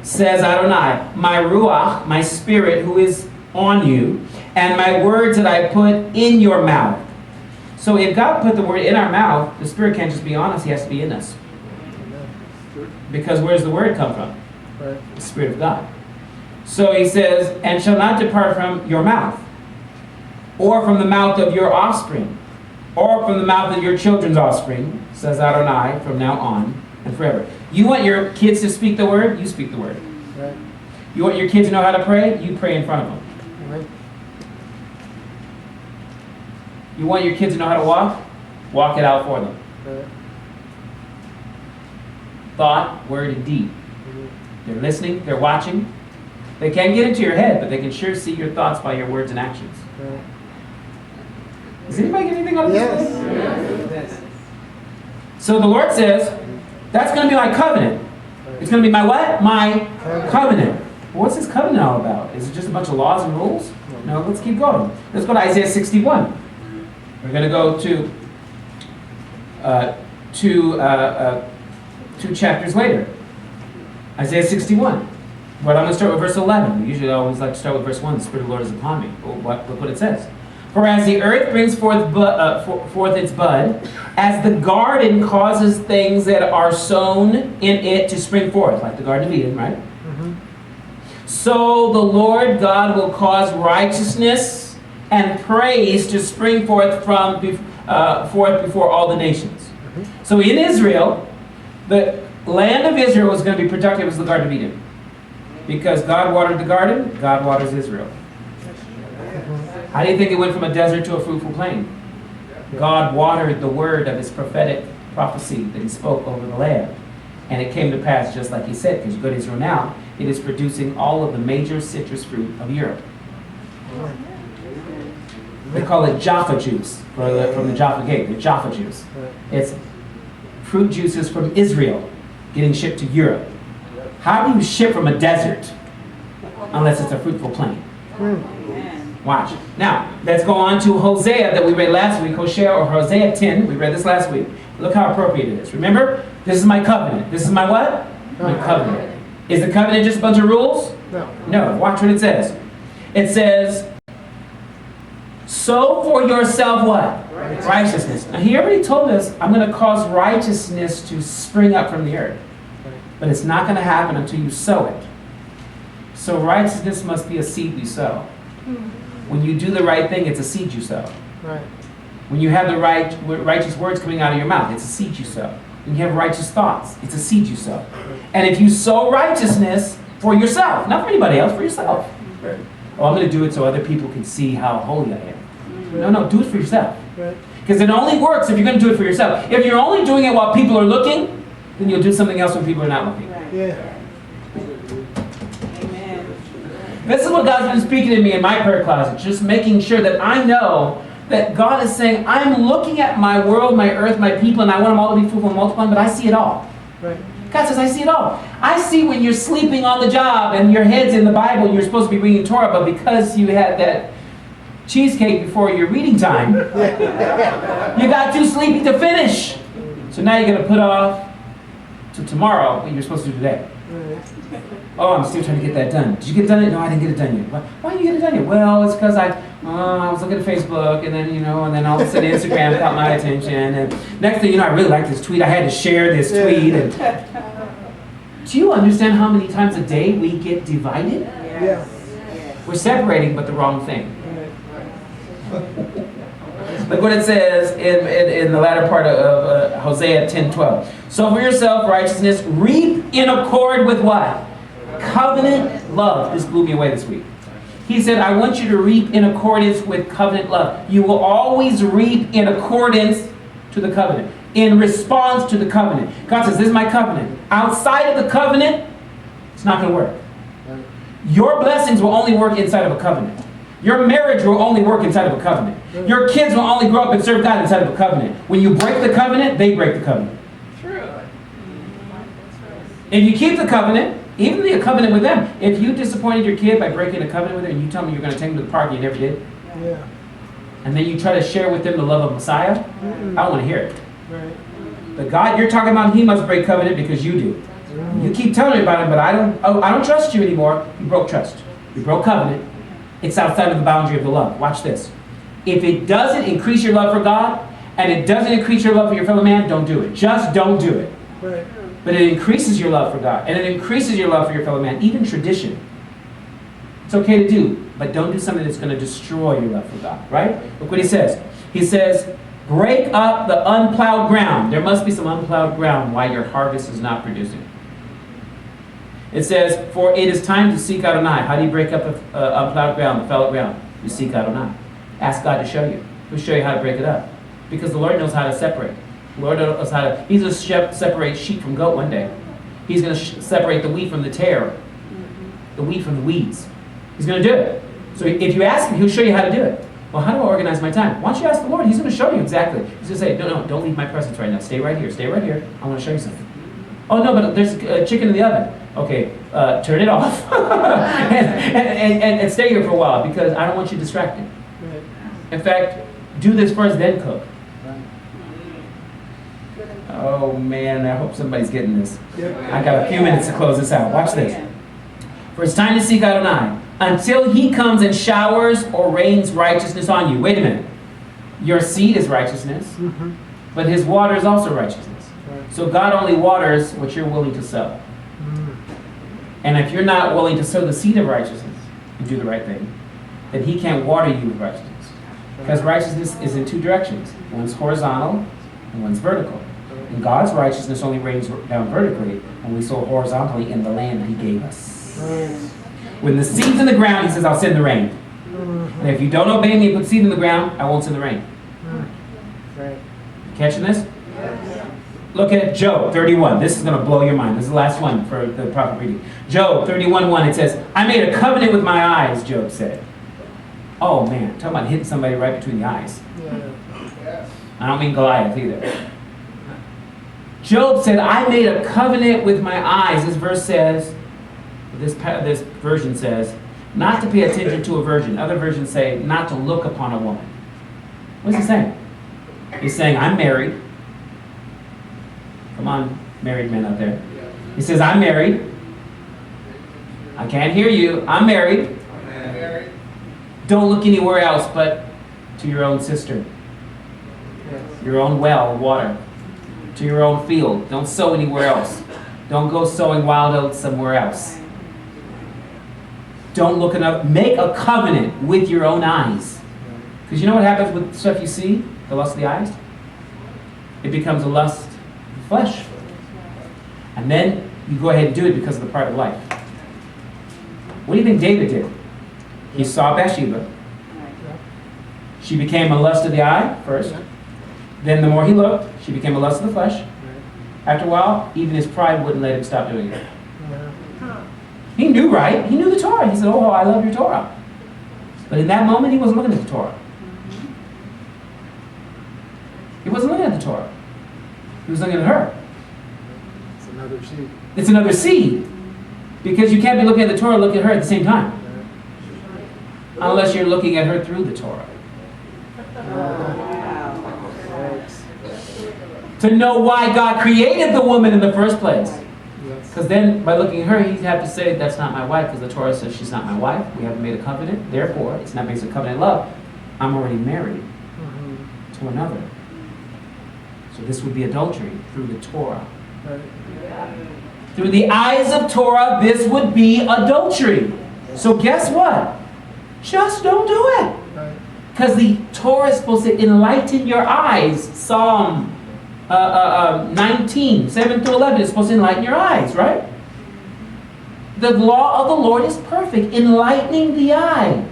says Adonai, my ruach, my spirit who is on you, and my words that I put in your mouth. So if God put the word in our mouth, the Spirit can't just be on us, He has to be in us. Because where does the word come from? Right. The Spirit of God. So He says, and shall not depart from your mouth, or from the mouth of your offspring, or from the mouth of your children's offspring, says Adonai, from now on and forever. You want your kids to speak the word? You speak the word. Right. You want your kids to know how to pray? You pray in front of them. Right. You want your kids to know how to walk? Walk it out for them. Right. thought, word, and deed. They're listening, they're watching. They can't get into your head, but they can sure see your thoughts by your words and actions. Right. Does anybody get anything out of this? Yes. So the Lord says, that's going to be my covenant. It's going to be my what? My covenant. Well, what's this covenant all about? Is it just a bunch of laws and rules? No, let's keep going. Let's go to Isaiah 61. We're going to go to two chapters later. Isaiah 61. But I'm going to start with verse 11. We usually always like to start with verse 1. The Spirit of the Lord is upon me. Well, look what it says. For as the earth brings forth its bud, as the garden causes things that are sown in it to spring forth, like the Garden of Eden, right? Mm-hmm. So the Lord God will cause righteousness and praise to spring forth before all the nations. Mm-hmm. So in Israel, the land of Israel was going to be productive as the Garden of Eden. Because God watered the garden, God waters Israel. How do you think it went from a desert to a fruitful plain? God watered the word of his prophetic prophecy that he spoke over the land. And it came to pass just like he said, because you go to Israel now, it is producing all of the major citrus fruit of Europe. They call it Jaffa juice from the Jaffa Gate, the Jaffa juice. It's fruit juices from Israel getting shipped to Europe. How do you ship from a desert unless it's a fruitful plain? Watch. Now, let's go on to Hosea that we read last week, Hosea 10. We read this last week. Look how appropriate it is. Remember, this is my covenant. This is my what? My covenant. Is the covenant just a bunch of rules? No. Watch what it says. It says, sow for yourself what? Righteousness. Now, he already told us, I'm going to cause righteousness to spring up from the earth. But it's not going to happen until you sow it. So righteousness must be a seed you sow. When you do the right thing, it's a seed you sow. Right. When you have the righteous words coming out of your mouth, it's a seed you sow. When you have righteous thoughts, it's a seed you sow. And if you sow righteousness for yourself, not for anybody else, for yourself. Oh, I'm going to do it so other people can see how holy I am. No, do it for yourself. Because it only works if you're going to do it for yourself. If you're only doing it while people are looking, then you'll do something else when people are not looking. Yeah. This is what God's been speaking to me in my prayer closet, just making sure that I know that God is saying, I'm looking at my world, my earth, my people, and I want them all to be fruitful and multiplying, but I see it all. Right. God says, I see it all. I see when you're sleeping on the job and your head's in the Bible and you're supposed to be reading Torah, but because you had that cheesecake before your reading time, you got too sleepy to finish. So now you're going to put off to tomorrow what you're supposed to do today. Oh, I'm still trying to get that done. Did you get it done? No, I didn't get it done yet. Why didn't you get it done yet? Well, it's because I was looking at Facebook, and then and then all of a sudden Instagram caught my attention, and next thing you know, I really liked this tweet. I had to share this tweet. And do you understand how many times a day we get divided? Yes. We're separating, but the wrong thing. Look what it says in the latter part of Hosea 10:12. Sow for yourself righteousness, reap in accord with what? Covenant love. This blew me away this week. He said, I want you to reap in accordance with covenant love. You will always reap in accordance to the covenant, in response to the covenant. God says, this is my covenant. Outside of the covenant, it's not going to work. Your blessings will only work inside of a covenant. Your marriage will only work inside of a covenant. Your kids will only grow up and serve God inside of a covenant. When you break the covenant, they break the covenant. True. If you keep the covenant, even the covenant with them, if you disappointed your kid by breaking a covenant with her and you tell me you're going to take them to the park and you never did, and then you try to share with them the love of Messiah, I don't want to hear it. Right. The God you're talking about, he must break covenant because you do. You keep telling me about him, but I don't trust you anymore. You broke trust. You broke covenant. It's outside of the boundary of the love. Watch this. If it doesn't increase your love for God, and it doesn't increase your love for your fellow man, don't do it. Just don't do it. Right. But it increases your love for God, and it increases your love for your fellow man, even tradition. It's okay to do, but don't do something that's going to destroy your love for God, right? Look what he says. He says, break up the unplowed ground. There must be some unplowed ground why your harvest is not producing. It says, for it is time to seek Adonai. How do you break up the unplowed ground, the fallow ground? You seek Adonai. Ask God to show you. He'll show you how to break it up. Because the Lord knows how to separate. The Lord knows how to, he's going to separate sheep from goat one day. He's going to separate the wheat from the tare, the wheat from the weeds. He's going to do it. So if you ask him, he'll show you how to do it. Well, how do I organize my time? Why don't you ask the Lord? He's going to show you exactly. He's going to say, no, don't leave my presence right now. Stay right here. Stay right here. I want to show you something. Oh, no, but there's chicken in the oven. Okay, turn it off. and stay here for a while because I don't want you distracted. In fact, do this first, then cook. Oh, man, I hope somebody's getting this. I got a few minutes to close this out. Watch this. For it's time to seek Adonai until he comes and showers or rains righteousness on you. Wait a minute. Your seed is righteousness, but his water is also righteousness. So God only waters what you're willing to sow. And if you're not willing to sow the seed of righteousness and do the right thing, then he can't water you with righteousness. Because righteousness is in two directions. One's horizontal and one's vertical. And God's righteousness only rains down vertically when we sow horizontally in the land that he gave us. When the seed's in the ground, he says, I'll send the rain. And if you don't obey me and put seed in the ground, I won't send the rain. Catching this? Look at Job 31. This is going to blow your mind. This is the last one for the prophet reading. Job 31:1. It says, I made a covenant with my eyes, Job said. Oh man, talking about hitting somebody right between the eyes. I don't mean Goliath either. Job said, I made a covenant with my eyes. This verse says, this version says, not to pay attention to a virgin. Other versions say, not to look upon a woman. What's he saying? He's saying, I'm married. Come on, married men out there. He says, I'm married. I can't hear you. I'm married. Don't look anywhere else but to your own cistern, your own well of water, to your own field. Don't sow anywhere else. Don't go sowing wild oats somewhere else. Don't look enough. Make a covenant with your own eyes. Because you know what happens with stuff you see? The lust of the eyes? It becomes a lust of the flesh. And then you go ahead and do it because of the pride of life. What do you think David did? He saw Bathsheba. She became a lust of the eye first. Then the more he looked, she became a lust of the flesh. After a while, even his pride wouldn't let him stop doing it. He knew right. He knew the Torah. He said, oh, I love your Torah. But in that moment, he wasn't looking at the Torah. He wasn't looking at the Torah. He was looking at her. It's another seed. It's another seed. Because you can't be looking at the Torah and looking at her at the same time. Unless you're looking at her through the Torah. To know why God created the woman in the first place. Because then, by looking at her, he'd have to say, that's not my wife, because the Torah says she's not my wife. We haven't made a covenant. Therefore, it's not based on covenant love. I'm already married to another. So this would be adultery through the Torah. Through the eyes of Torah, this would be adultery. So guess what? Just don't do it. Because the Torah is supposed to enlighten your eyes. Psalm 19, 7 through 11 is supposed to enlighten your eyes, right? The law of the Lord is perfect, enlightening the eye.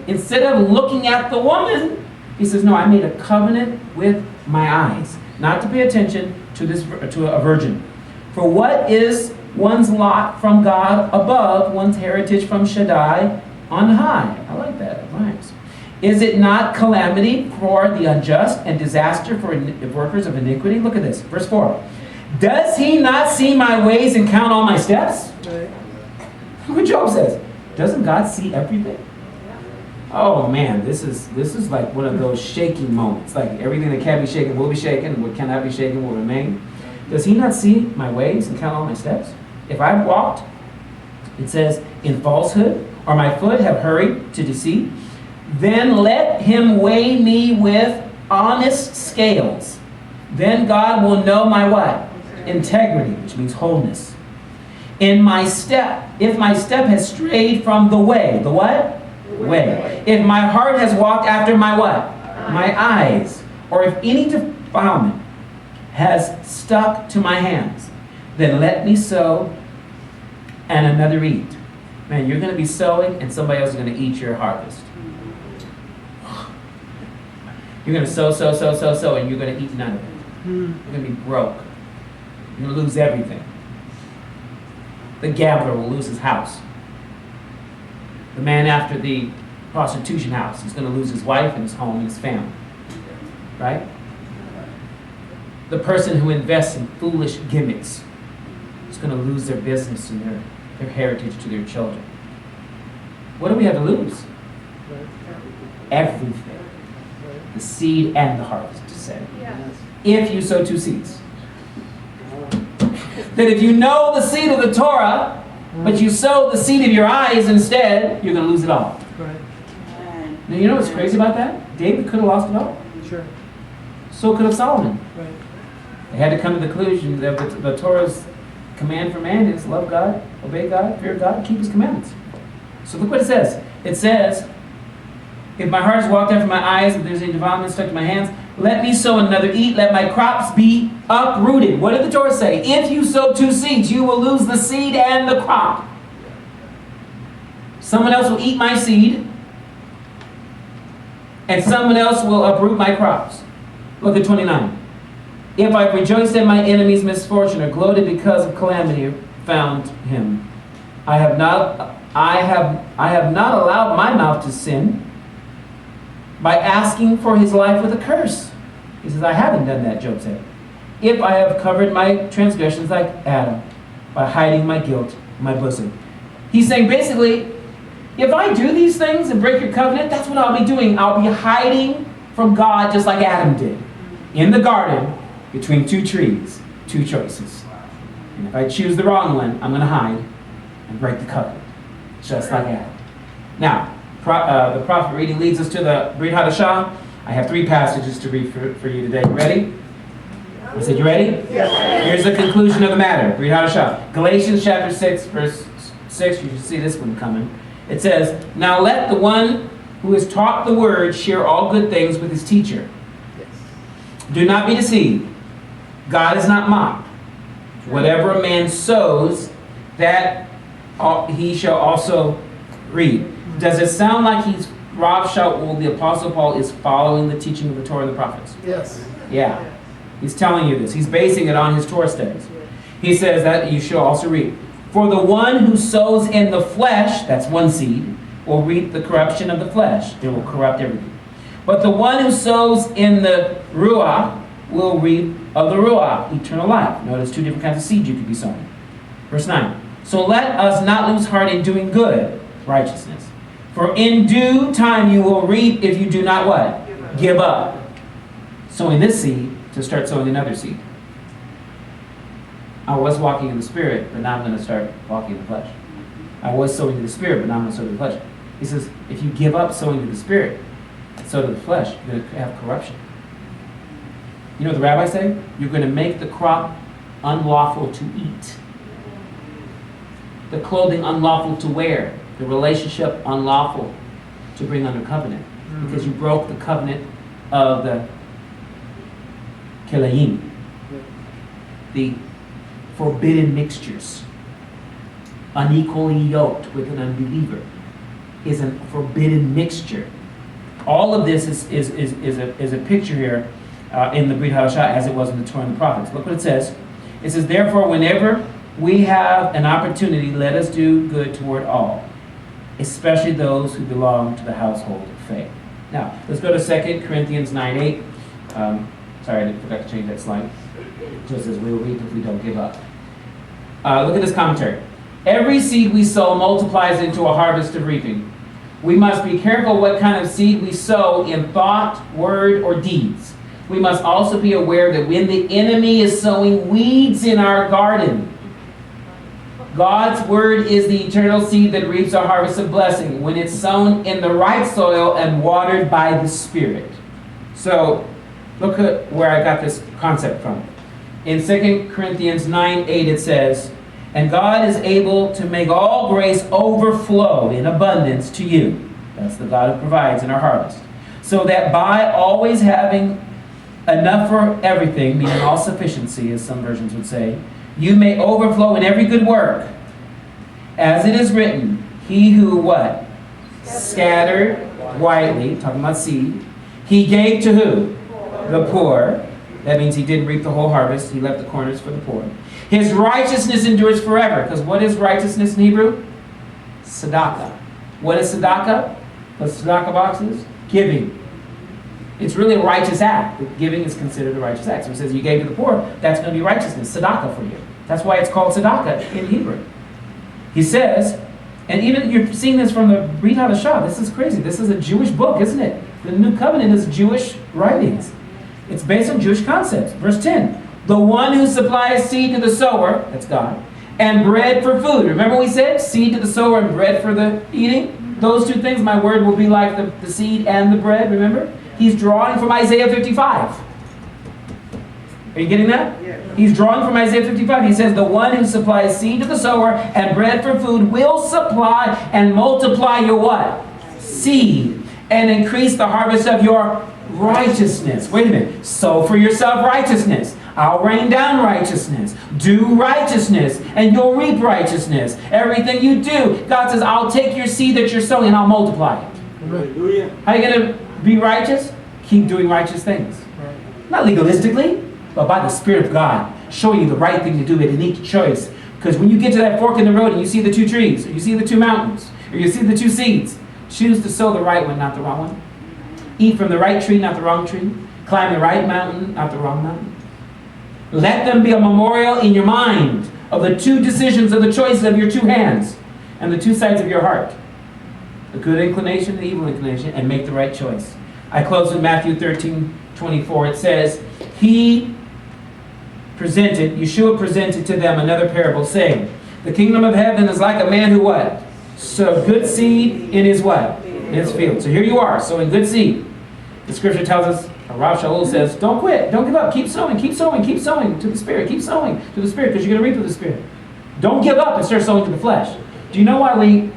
Instead of looking at the woman, he says, no, I made a covenant with my eyes. Not to pay attention to a virgin. For what is one's lot from God above, one's heritage from Shaddai on high? I like that. It rhymes. Is it not calamity for the unjust and disaster for workers of iniquity? Look at this. Verse 4. Does he not see my ways and count all my steps? Look what Job says. Doesn't God see everything? Oh man, this is like one of those shaking moments. Like everything that can be shaken will be shaken, what cannot be shaken will remain. Does he not see my ways and count all my steps? If I walked, it says, in falsehood, or my foot have hurried to deceit, then let him weigh me with honest scales. Then God will know my what? Integrity, which means wholeness. In my step, if my step has strayed from the way, the what? Way. If my heart has walked after my what? My eyes. Or if any defilement has stuck to my hands, then let me sow and another eat. Man, you're going to be sowing and somebody else is going to eat your harvest. You're going to sow, and you're going to eat none of it. You're going to be broke. You're going to lose everything. The gambler will lose his house. The man after the prostitution house is going to lose his wife and his home and his family. Right? The person who invests in foolish gimmicks is going to lose their business and their heritage to their children. What do we have to lose? Everything. The seed and the harvest, to say. If you sow two seeds. That if you know the seed of the Torah, but you sow the seed of your eyes instead, you're going to lose it all. Now, you know what's crazy about that? David could have lost it all. Sure. So could have Solomon. Right. They had to come to the conclusion that the Torah's command for man is love God, obey God, fear God, and keep His commandments. So look what it says. It says, if my heart is walked out from my eyes, if there's any defilement stuck to my hands, let me sow and another eat, let my crops be uprooted. What did the Torah say? If you sow two seeds, you will lose the seed and the crop. Someone else will eat my seed, and someone else will uproot my crops. Look at 29. If I rejoiced in my enemy's misfortune or gloated because of calamity found him, I have not allowed my mouth to sin by asking for his life with a curse. He says, I haven't done that, Job said. If I have covered my transgressions like Adam by hiding my guilt in my bosom. He's saying basically, if I do these things and break your covenant, that's what I'll be doing. I'll be hiding from God just like Adam did. In the garden, between two trees, two choices. And if I choose the wrong one, I'm going to hide and break the covenant, just like Adam. Now, the prophet reading leads us to the Brit Hadashah. I have 3 passages to read for you today. You ready? I said, you ready? Yes. Here's the conclusion of the matter. Brit Hadashah. Galatians chapter 6, verse 6. You should see this one coming. It says, now let the one who is taught the word share all good things with his teacher. Yes. Do not be deceived. God is not mocked. Whatever a man sows, that he shall also reap. Does it sound like Rav Shaul, the Apostle Paul, is following the teaching of the Torah and the prophets? Yes. Yeah. He's telling you this. He's basing it on his Torah studies. He says that you shall also reap. For the one who sows in the flesh, that's one seed, will reap the corruption of the flesh. It will corrupt everything. But the one who sows in the Ruach will reap of the Ruach, eternal life. Notice 2 different kinds of seed you could be sowing. Verse 9. So let us not lose heart in doing good, righteousness. For in due time you will reap if you do not what? Give up. Sowing this seed to start sowing another seed. I was walking in the Spirit, but now I'm going to start walking in the flesh. I was sowing in the Spirit, but now I'm going to sow in the flesh. He says, if you give up sowing to the Spirit, sow to the flesh, you're going to have corruption. You know what the rabbis say? You're going to make the crop unlawful to eat. The clothing unlawful to wear. The relationship unlawful to bring under covenant. Because you broke the covenant of the Kelayim. The forbidden mixtures. Unequally yoked with an unbeliever is a forbidden mixture. All of this is a picture here in the Brit Hadashah as it was in the Torah and the prophets. Look what it says. It says, therefore, whenever we have an opportunity, let us do good toward all, especially those who belong to the household of faith. Now, let's go to 2 Corinthians 9:8. Sorry, I forgot to change that slide. It just says, we will reap if we don't give up. Look at this commentary. Every seed we sow multiplies into a harvest of reaping. We must be careful what kind of seed we sow in thought, word, or deeds. We must also be aware that when the enemy is sowing weeds in our garden, God's word is the eternal seed that reaps a harvest of blessing when it's sown in the right soil and watered by the Spirit. So, look at where I got this concept from. In 2 Corinthians 9:8 it says, and God is able to make all grace overflow in abundance to you. That's the God who provides in our harvest. So that by always having enough for everything, meaning all sufficiency, as some versions would say, you may overflow in every good work. As it is written, he who what? Scattered widely, talking about seed. He gave to who? The poor. That means he didn't reap the whole harvest. He left the corners for the poor. His righteousness endures forever. Because what is righteousness in Hebrew? Tzedakah. What is tzedakah? What tzedakah box is? Giving. It's really a righteous act. Giving is considered a righteous act. So he says, you gave to the poor, that's going to be righteousness, tzedakah for you. That's why it's called tzedakah in Hebrew. He says, and even you're seeing this from the Brit Hadashah. This is crazy. This is a Jewish book, isn't it? The New Covenant is Jewish writings. It's based on Jewish concepts. Verse 10, the one who supplies seed to the sower, that's God, and bread for food. Remember we said seed to the sower and bread for the eating? Those two things, my word will be like the seed and the bread, remember? He's drawing from Isaiah 55. Are you getting that? Yeah. He's drawing from Isaiah 55. He says, the one who supplies seed to the sower and bread for food will supply and multiply your what? Seed. And increase the harvest of your righteousness. Wait a minute. Sow for yourself righteousness. I'll rain down righteousness. Do righteousness, and you'll reap righteousness. Everything you do, God says, I'll take your seed that you're sowing and I'll multiply it. Hallelujah. How are you going to be righteous? Keep doing righteous things. Not legalistically, but by the Spirit of God, showing you the right thing to do in each choice. Because when you get to that fork in the road and you see the two trees, or you see the two mountains, or you see the two seeds, choose to sow the right one, not the wrong one. Eat from the right tree, not the wrong tree. Climb the right mountain, not the wrong mountain. Let them be a memorial in your mind of the two decisions of the choices of your two hands and the two sides of your heart. The good inclination and the evil inclination, and make the right choice. I close with Matthew 13:24. It says, Yeshua presented to them another parable, saying, the kingdom of heaven is like a man who what? Sowed good seed in his what? In his field. So here you are, sowing good seed. The scripture tells us, Rav Shaul says, don't quit, don't give up, keep sowing to the Spirit, keep sowing to the Spirit, because you're going to reap with the Spirit. Don't give up and start sowing to the flesh. Do you know why we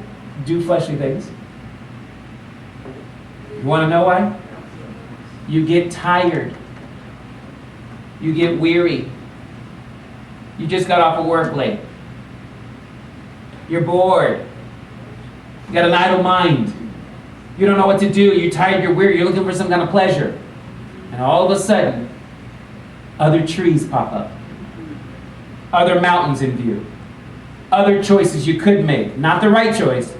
do fleshly things? You want to know why? You get tired. You get weary. You just got off of work late. You're bored. You got an idle mind. You don't know what to do. You're tired, you're weary, you're looking for some kind of pleasure. And all of a sudden, other trees pop up. Other mountains in view. Other choices you could make. Not the right choice,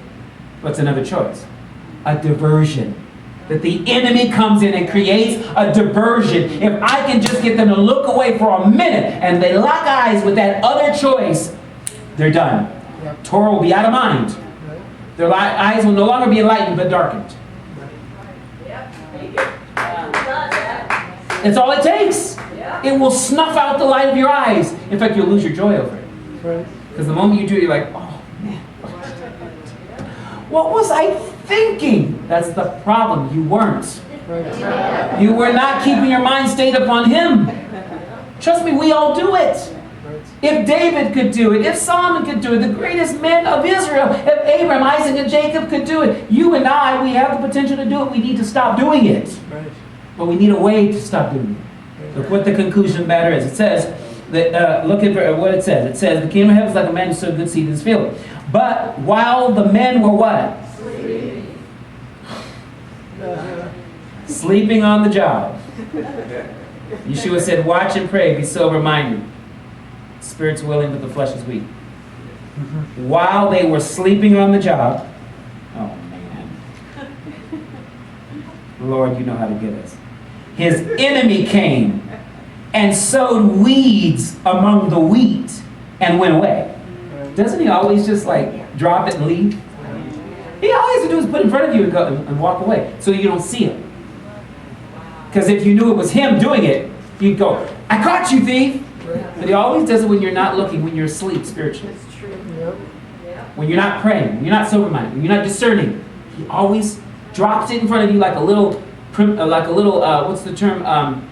but it's another choice. A diversion. That the enemy comes in and creates a diversion. If I can just get them to look away for a minute and they lock eyes with that other choice, they're done. Yep. Torah will be out of mind. Right. Their eyes will no longer be enlightened but darkened. That's all it takes. It will snuff out the light of your eyes. In fact, you'll lose your joy over it. Because the moment you do it, you're like, oh man, what was I thinking? That's the problem. You weren't. You were not keeping your mind stayed upon Him. Trust me, we all do it. If David could do it, if Solomon could do it, the greatest men of Israel, if Abraham, Isaac, and Jacob could do it, you and I, we have the potential to do it. We need to stop doing it. But we need a way to stop doing it. Look what the conclusion of the matter is. It says, that, look at what it says. It says, the kingdom of heaven is like a man who sowed good seed in his field. But while the men were what? Sleeping on the job. Yeshua said, watch and pray, be sober-minded. Spirit's willing, but the flesh is weak. While they were sleeping on the job, oh man. Lord, you know how to get us. His enemy came and sowed weeds among the wheat and went away. Doesn't he always just like drop it and leave? He all he has to do is put it in front of you and go and walk away so you don't see it. Because if you knew it was him doing it, you'd go, I caught you, thief. But he always does it when you're not looking, when you're asleep spiritually. That's true. When you're not praying, when you're not sober-minded, when you're not discerning. He always drops it in front of you like a little, what's the term?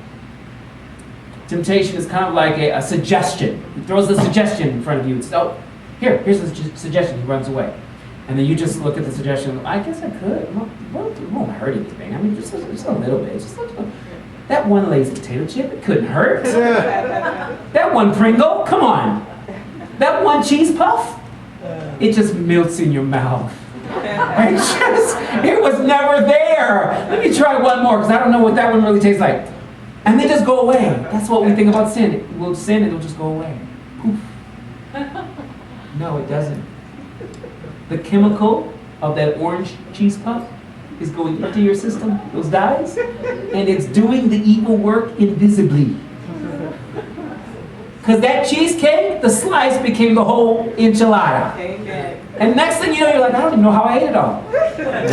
Temptation is kind of like a suggestion. He throws the suggestion in front of you. It's, oh, here's the suggestion. He runs away. And then you just look at the suggestion. I guess I could. It won't hurt anything. I mean, just a little bit. Just a little. That one Lay's potato chip, it couldn't hurt. That one Pringle, come on. That one cheese puff, it just melts in your mouth. It was never there. Let me try one more, because I don't know what that one really tastes like. And they just go away. That's what we think about sin. We'll sin, it'll just go away. Poof. No, it doesn't. The chemical of that orange cheese puff is going into your system, those dyes, and it's doing the evil work invisibly. Because that cheesecake, the slice became the whole enchilada. Amen. And next thing you know, you're like, I don't even know how I ate it all.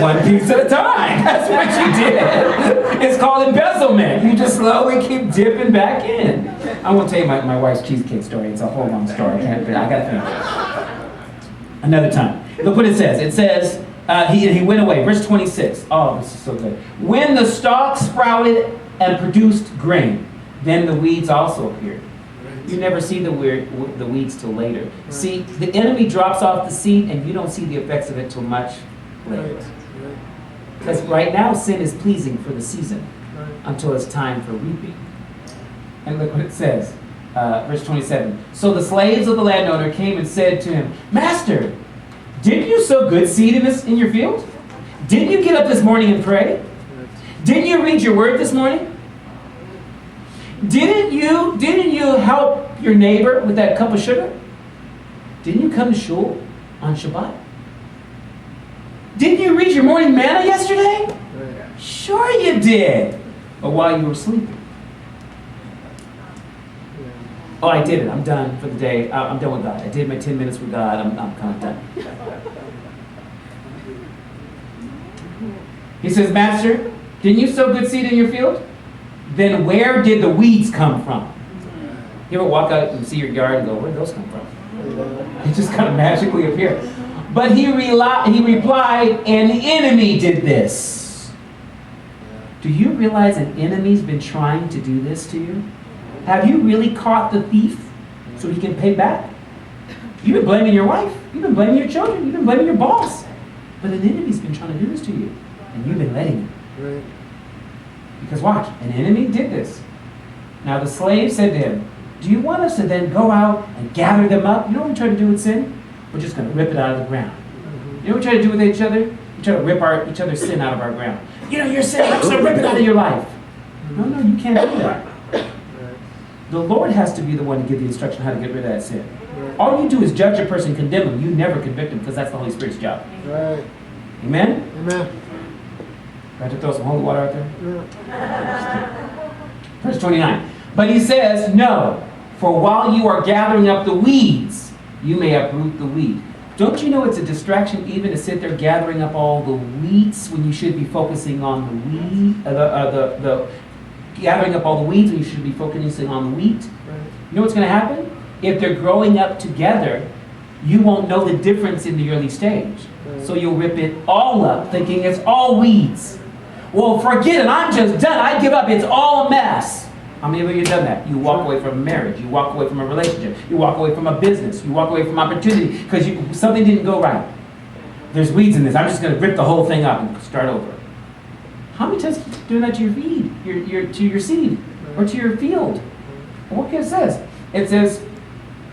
One piece at a time. That's what you did. It's called embezzlement. You just slowly keep dipping back in. I won't tell you my wife's cheesecake story. It's a whole long story. I got to finish. Another time. Look what it says. It says, he went away. Verse 26. Oh, this is so good. When the stalk sprouted and produced grain, then the weeds also appeared. You never see the weeds till later. Right. See, the enemy drops off the seed and you don't see the effects of it till much later. Because right now sin is pleasing for the season until it's time for reaping. And look what it says, verse 27. So the slaves of the landowner came and said to him, Master, didn't you sow good seed in your field? Didn't you get up this morning and pray? Didn't you read your word this morning? Didn't you help your neighbor with that cup of sugar? Didn't you come to shul on Shabbat? Didn't you read your morning manna yesterday? Right. Sure you did. But while you were sleeping. Yeah. Oh, I did it. I'm done for the day. I'm done with God. I did my 10 minutes with God. I'm kind of done. He says, Master, didn't you sow good seed in your field? Then where did the weeds come from? You ever walk out and see your yard and go, where did those come from? They just kind of magically appear. But he replied, an enemy did this. Do you realize an enemy's been trying to do this to you? Have you really caught the thief so he can pay back? You've been blaming your wife. You've been blaming your children. You've been blaming your boss. But an enemy's been trying to do this to you. And you've been letting him. Right. Because watch, an enemy did this. Now the slave said to him, do you want us to then go out and gather them up? You know what we try to do with sin? We're just going to rip it out of the ground. You know what we try to do with each other? We try to rip each other's sin out of our ground. You know, your sin, I'm just going to rip it out of your life. No, you can't do that. The Lord has to be the one to give the instruction how to get rid of that sin. All you do is judge a person, condemn them. You never convict them because that's the Holy Spirit's job. Right. Amen? Amen. I have to throw some holy water out there? Yeah. Verse 29. But he says, no, for while you are gathering up the weeds, you may uproot the wheat. Don't you know it's a distraction even to sit there gathering up all the weeds when you should be focusing on the gathering up all the weeds when you should be focusing on the wheat? Right. You know what's going to happen? If they're growing up together, you won't know the difference in the early stage. Right. So you'll rip it all up thinking it's all weeds. Well, forget it. I'm just done. I give up. It's all a mess. How many of you have done that? You walk away from a marriage. You walk away from a relationship. You walk away from a business. You walk away from opportunity because something didn't go right. There's weeds in this. I'm just going to rip the whole thing up and start over. How many times are you doing that to your feed, to your seed, or to your field? And what it says? It says,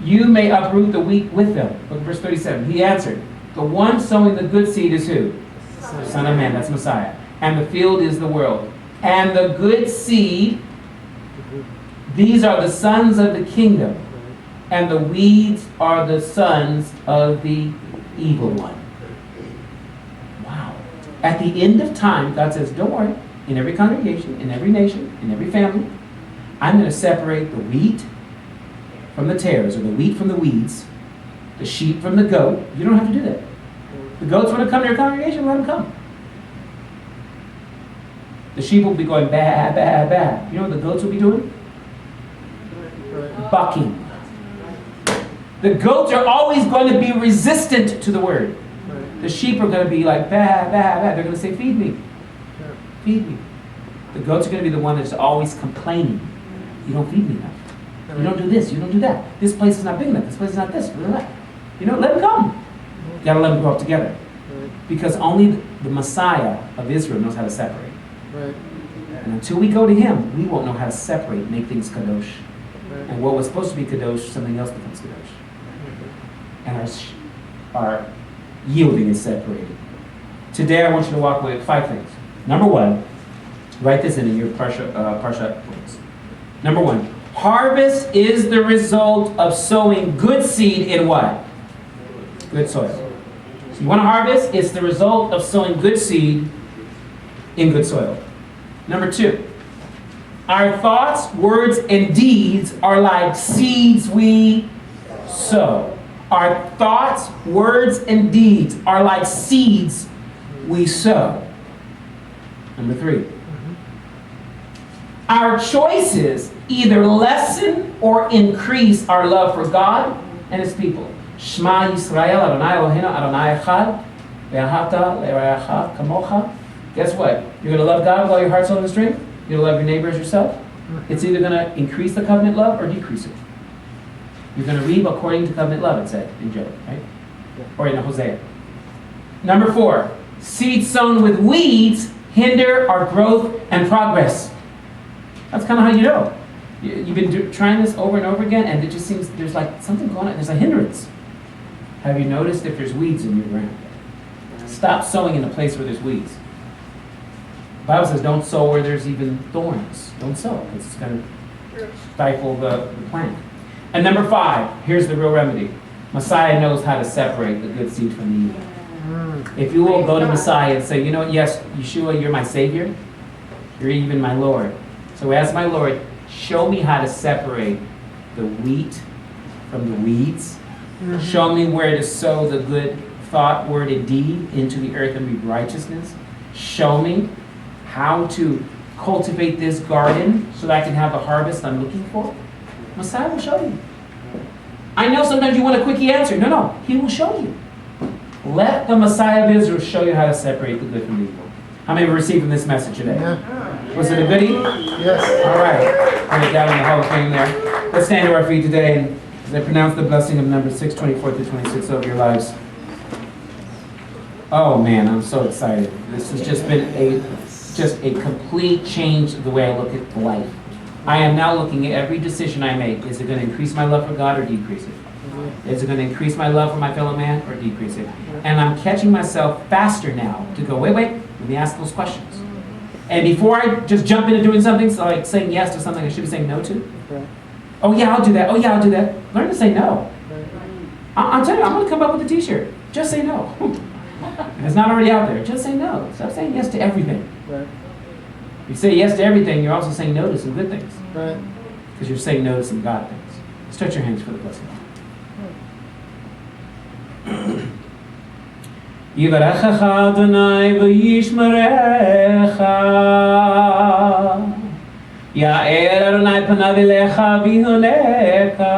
you may uproot the wheat with them. Look at verse 37. He answered, the one sowing the good seed is who? Son of Man. That's Messiah. And the field is the world. And the good seed, these are the sons of the kingdom. And the weeds are the sons of the evil one. Wow. At the end of time, God says, don't worry. In every congregation, in every nation, in every family, I'm going to separate the wheat from the tares, or the wheat from the weeds, the sheep from the goat. You don't have to do that. The goats want to come to your congregation, let them come. The sheep will be going baa, baa, baa. You know what the goats will be doing? Bucking. The goats are always going to be resistant to the word. The sheep are going to be like, baa, baa, baa. They're going to say, feed me. Feed me. The goats are going to be the one that's always complaining. You don't feed me enough. You don't do this. You don't do that. This place is not big enough. This place is not this. You know, let them come. You got to let them grow up together. Because only the Messiah of Israel knows how to separate. Right. And until we go to him, we won't know how to separate, make things kadosh. Right. And what was supposed to be kadosh, something else becomes kadosh. And our yielding is separated. Today I want you to walk away with 5 things. Number 1, write this in your Parashat books. Number 1, harvest is the result of sowing good seed in what? Good soil. So you want to harvest? It's the result of sowing good seed in good soil. Number 2, our thoughts, words, and deeds are like seeds we sow. Our thoughts, words, and deeds are like seeds we sow. Number 3, our choices either lessen or increase our love for God and His people. Shema Yisrael, Adonai Eloheinu, Adonai Echad, ve'ahavta le'reacha kamocha. Guess what? You're going to love God with all your heart, soul, and strength. You're going to love your neighbor as yourself. It's either going to increase the covenant love or decrease it. You're going to reap according to covenant love, it said in Job, right? Or in Hosea. Number 4, seeds sown with weeds hinder our growth and progress. That's kind of how you know. You've been trying this over and over again, and it just seems there's like something going on. There's a hindrance. Have you noticed if there's weeds in your ground? Stop sowing in a place where there's weeds. The Bible says don't sow where there's even thorns. Don't sow, because it's going to stifle the plant. And number 5, here's the real remedy. Messiah knows how to separate the good seed from the evil. If you will go to Messiah and say, you know what, yes, Yeshua, you're my Savior. You're even my Lord. So ask my Lord, show me how to separate the wheat from the weeds. Show me where to sow the good thought, word, and deed into the earth and reap righteousness. Show me how to cultivate this garden so that I can have the harvest I'm looking for. Messiah will show you. I know sometimes you want a quickie answer. No, He will show you. Let the Messiah of Israel show you how to separate the good from the evil. How many received from this message today? Yeah. Was it a goodie? Yes. All right. Put it down in the Hall of Fame there. Let's stand to our feet today and as I pronounce the blessing of Numbers 6:24-26 over your lives. Oh man, I'm so excited. This has just been a complete change of the way I look at life. I am now looking at every decision I make. Is it going to increase my love for God or decrease it? Is it going to increase my love for my fellow man or decrease it? And I'm catching myself faster now to go, wait, let me ask those questions. And before I just jump into doing something, so like saying yes to something I should be saying no to. Oh yeah, I'll do that. Learn to say no. I'm telling you, I'm going to come up with a t-shirt. Just say no. If it's not already out there, just say no. Stop saying yes to everything. If you say yes to everything, you're also saying no to some good things. Because you're saying no to some God things. Stretch your hands for the blessing. Yivarechecha Adonai v'yishmerecha. Ya'er Adonai panav elecha v'yihoneka.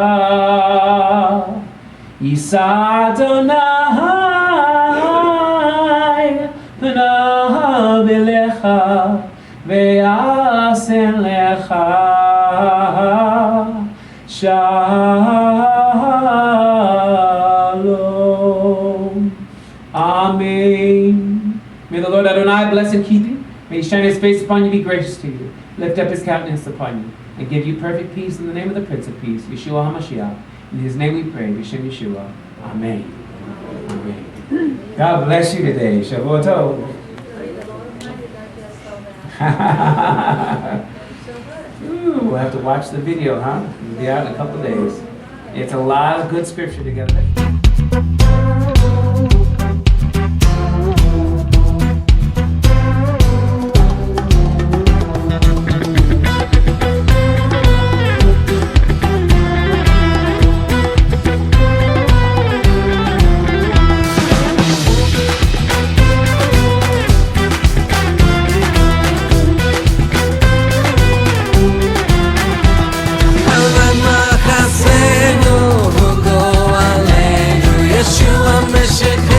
Yisa Adonai panav elecha v'yasen lecha shalom. Amen. May the Lord Adonai bless and keep you. May He shine His face upon you, be gracious to you. Lift up His countenance upon you, and give you perfect peace in the name of the Prince of Peace, Yeshua HaMashiach. In His name we pray, B'Shem Yeshua. Amen. Amen. God bless you today. Shavua Tov. Ooh, we'll have to watch the video, huh? It'll be out in a couple of days. It's a lot of good scripture together. Yeshua Meshach